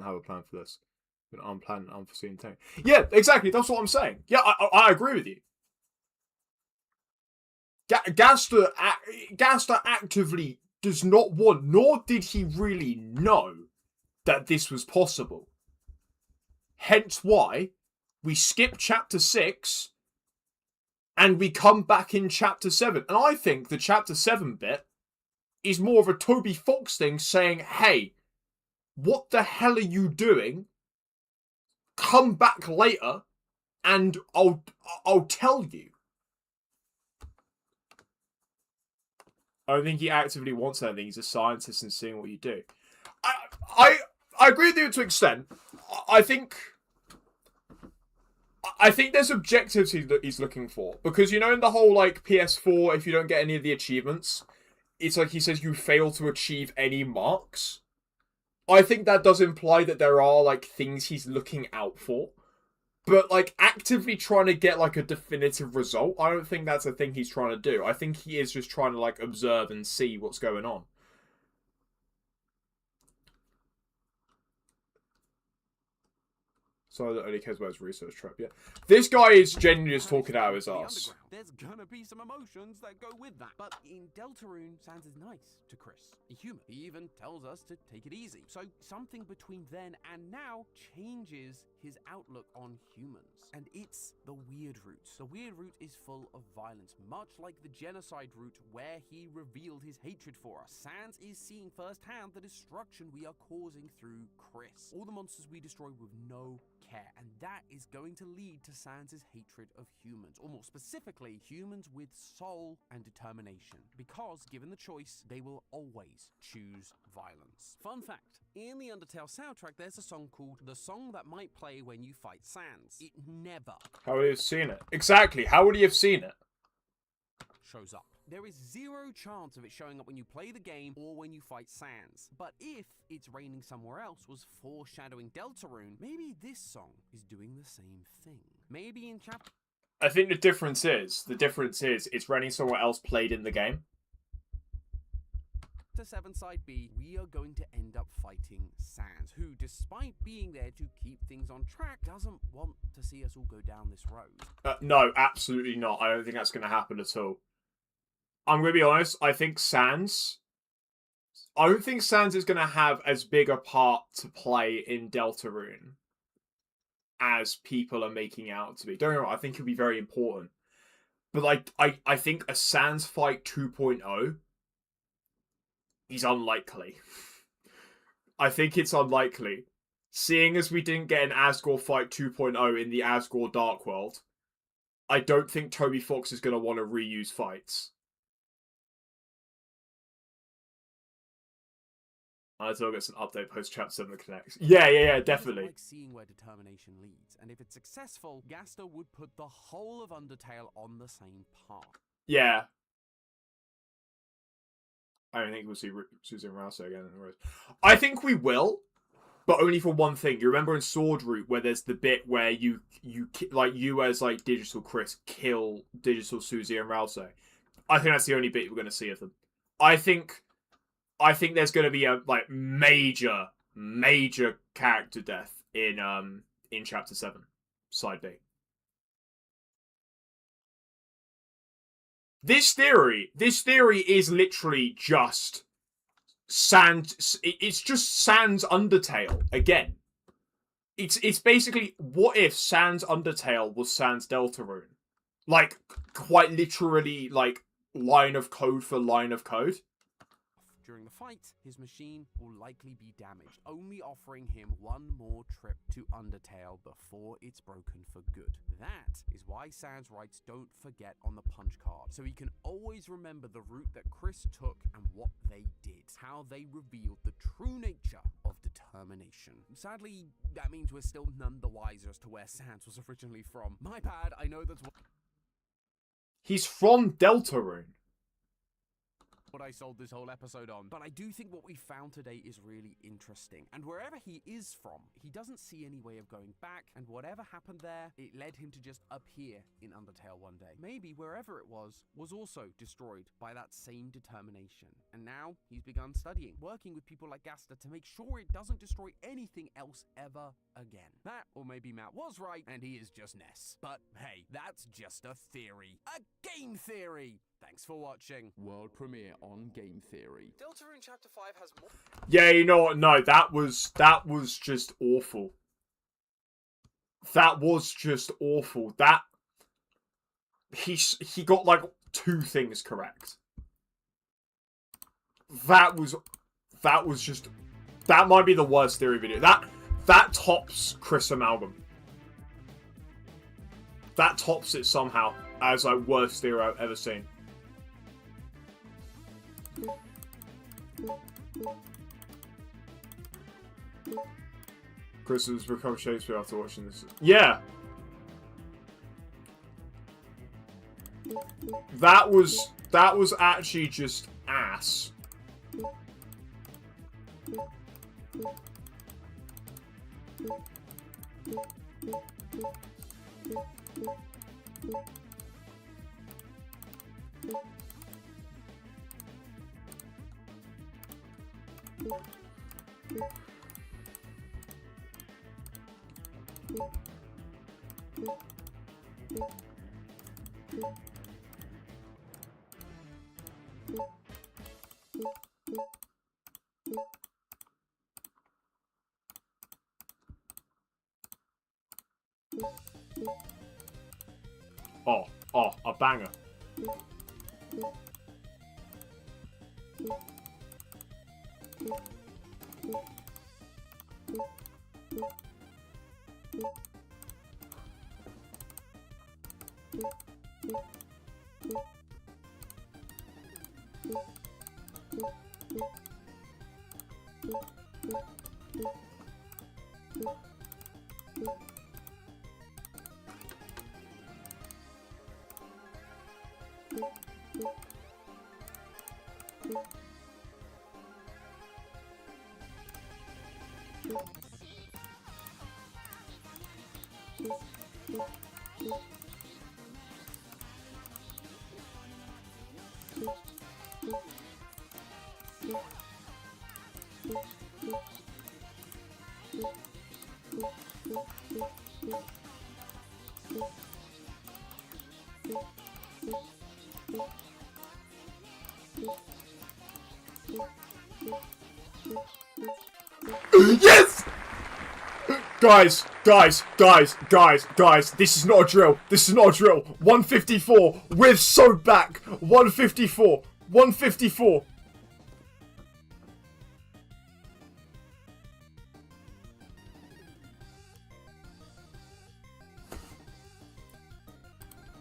have a plan for this. An unplanned, unforeseen thing. Yeah, exactly. That's what I'm saying. Yeah, I agree with you. Gaster actively does not want, nor did he really know that this was possible. Hence why we skip chapter 6 and we come back in chapter 7. And I think the chapter 7 bit is more of a Toby Fox thing saying, hey, what the hell are you doing? Come back later and I'll tell you. I don't think he actively wants anything. He's a scientist and seeing what you do. I agree with you to an extent. I think there's objectives he's looking for. Because, in the whole, PS4, if you don't get any of the achievements, it's like he says you fail to achieve any marks. I think that does imply that there are, things he's looking out for. But, actively trying to get, a definitive result, I don't think that's a thing he's trying to do. I think he is just trying to, observe and see what's going on. So that only cares about his research trip, yeah. This guy is genuinely just talking out of his ass. There's gonna be some emotions that go with that. But in Deltarune, Sans is nice to Chris, a human. He even tells us to take it easy. So something between then and now changes his outlook on humans. And it's the weird route. The weird route is full of violence, much like the genocide route where he revealed his hatred for us. Sans is seeing firsthand the destruction we are causing through Chris. All the monsters we destroy with no care, and that is going to lead to Sans's hatred of humans, or more specifically, humans with soul and determination, because given the choice, they will always choose violence. Fun fact, in the Undertale soundtrack, there's a song called The Song That Might Play When You Fight Sans. It never How would he have seen it? Exactly, how would he have seen it? shows up. There is zero chance of it showing up when you play the game or when you fight Sans. But if It's Raining Somewhere Else was foreshadowing Deltarune, maybe this song is doing the same thing. Maybe in chapter... I think the difference is It's Raining Somewhere Else played in the game. 7 Side B, we are going to end up fighting Sans, who, despite being there to keep things on track, doesn't want to see us all go down this road. No, absolutely not. I don't think that's going to happen at all. I'm going to be honest, I don't think Sans is going to have as big a part to play in Deltarune as people are making out to be. Don't get me wrong, I think he'll be very important. But I think a Sans fight 2.0 is unlikely. I think it's unlikely. Seeing as we didn't get an Asgore fight 2.0 in the Asgore Dark World, I don't think Toby Fox is going to want to reuse fights. I still get an update post chapter 7 connects. Yeah, definitely. Like seeing where determination leads, and if it's successful, Gaster would put the whole of Undertale on the same path. Yeah. I don't think we'll see Susan Rouse again. I think we will, but only for one thing. You remember in Sword Route where there's the bit where you as like Digital Chris kill Digital Susie and Rouse. I think that's the only bit we're going to see of them. I think there's going to be a like major character death in chapter 7, side B. This theory is literally just Sans. It's just Sans Undertale again. It's basically, what if Sans Undertale was Sans Deltarune? Like, quite literally, like, line of code for line of code. During the fight, his machine will likely be damaged, only offering him one more trip to Undertale before it's broken for good. That is why Sans writes "Don't forget" on the punch card, so he can always remember the route that Chris took and what they did, how they revealed the true nature of determination. Sadly, that means we're still none the wiser as to where Sans was originally from. My bad, I know that's what... He's from Deltarune. What I sold this whole episode on. But I do think what we found today is really interesting. And wherever he is from, he doesn't see any way of going back, and whatever happened there, it led him to just appear in Undertale one day. Maybe wherever it was also destroyed by that same determination. And now he's begun studying, working with people like Gaster to make sure it doesn't destroy anything else ever again. That, or maybe Matt was right, and he is just Ness. But hey, that's just a theory. A game theory! Thanks for watching. World premiere on Game Theory. Deltarune Chapter 5 has more... Yeah, you know what? No, that was just awful. That was just awful. That... He got, like, 2 things correct. That was just... That might be the worst theory video. That tops Chris Amalgam. That tops it somehow as, like, worst theory I've ever seen. Chris has become Shakespeare after watching this. Yeah! That was actually just ass. Oh, a banger. Yes! Guys, this is not a drill. This is not a drill. 154. We're so back. 154. 154.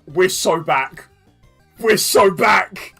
We're so back. We're so back.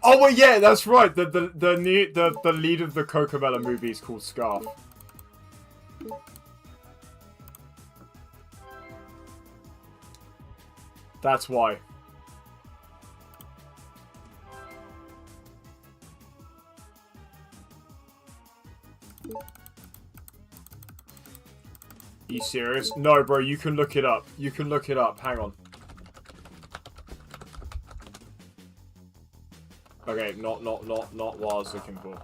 Oh well, yeah, that's right. The lead of the Cocobella movie is called Scarf. That's why. Are you serious? No, bro, you can look it up. You can look it up. Hang on. Okay, not what I was looking for.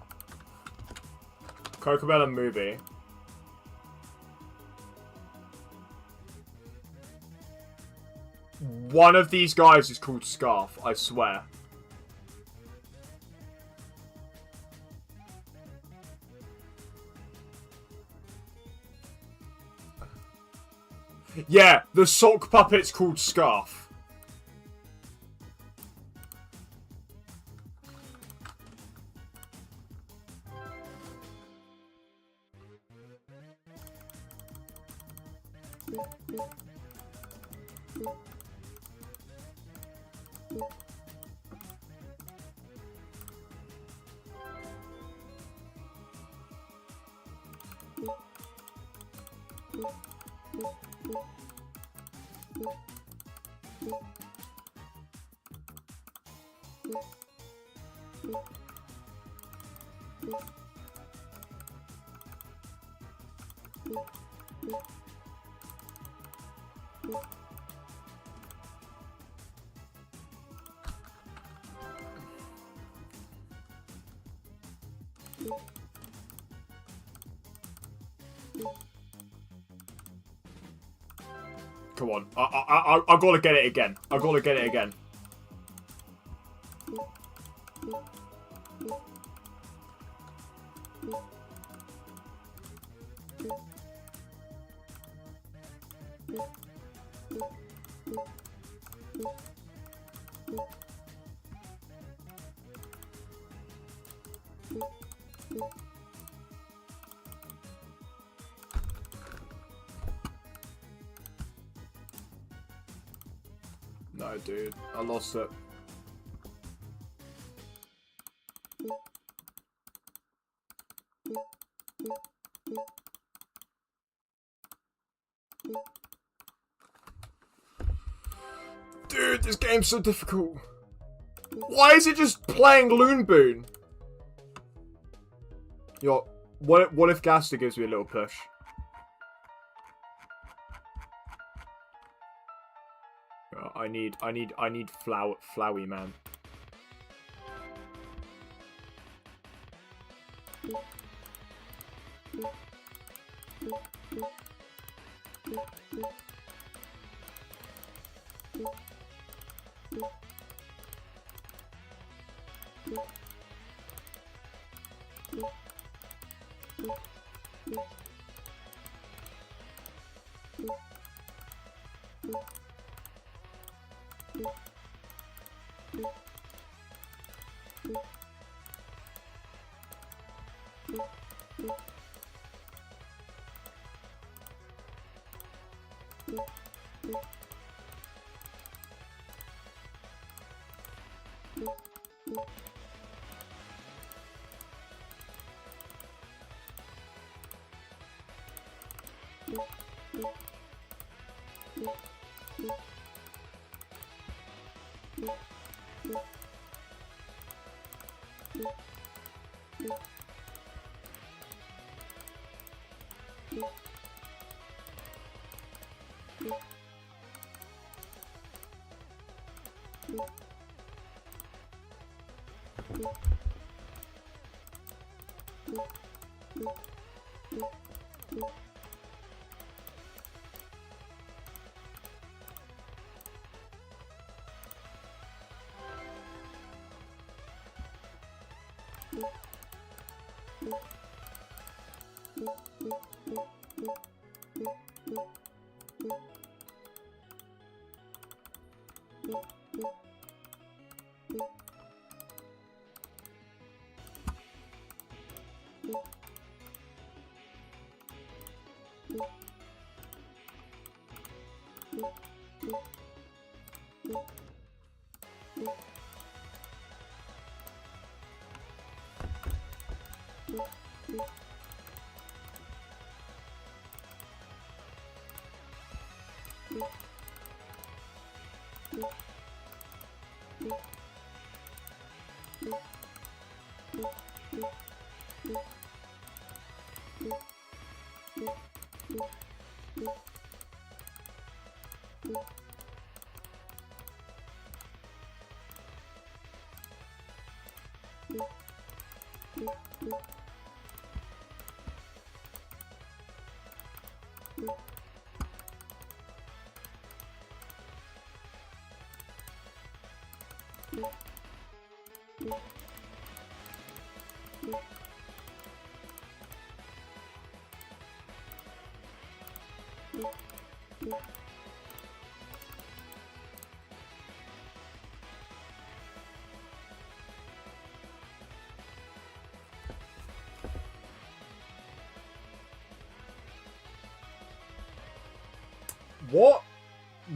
Cocobella movie. One of these guys is called Scarf, I swear. Yeah, the sock puppet's called Scarf. Come on. I gotta get it again. I gotta get it again. No, dude. I lost it. Dude, this game's so difficult. Why is it just playing Loon Boon? Yo, what if Gaster gives me a little push? I need Flowey, man.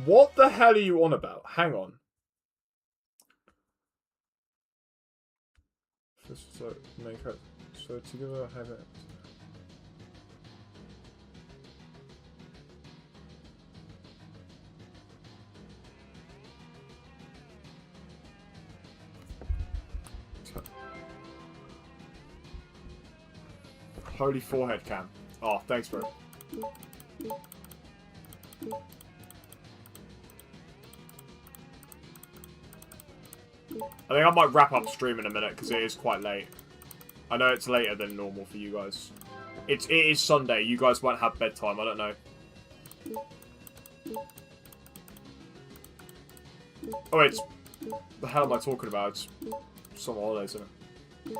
What the hell are you on about? Hang on. So make it so together have it. Holy forehead cam. Oh, thanks, bro. I think I might wrap up stream in a minute because it is quite late. I know it's later than normal for you guys. It is Sunday. You guys might have bedtime. I don't know. Oh wait, the hell am I talking about? It's summer holidays, isn't it?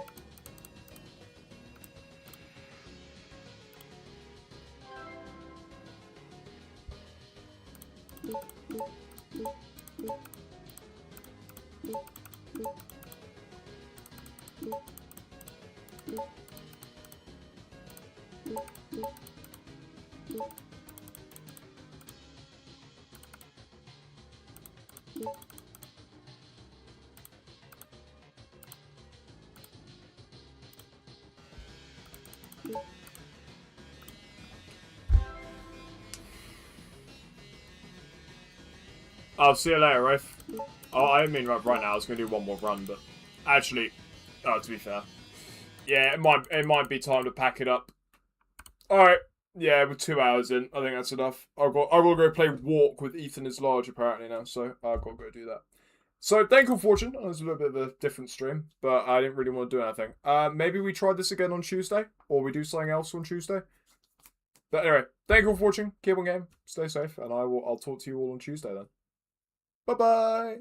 I'll see you later, Rafe. Oh, I mean right now. I was going to do one more run, but actually, to be fair, yeah, it might be time to pack it up. All right, yeah, we're 2 hours in. I think that's enough. I will go play Walk with Ethan is Large apparently now, so I've got to go do that. So thank you for watching. It was a little bit of a different stream, but I didn't really want to do anything. Maybe we try this again on Tuesday, or we do something else on Tuesday. But anyway, thank you for watching. Keep on game, stay safe, and I'll talk to you all on Tuesday then. Bye-bye!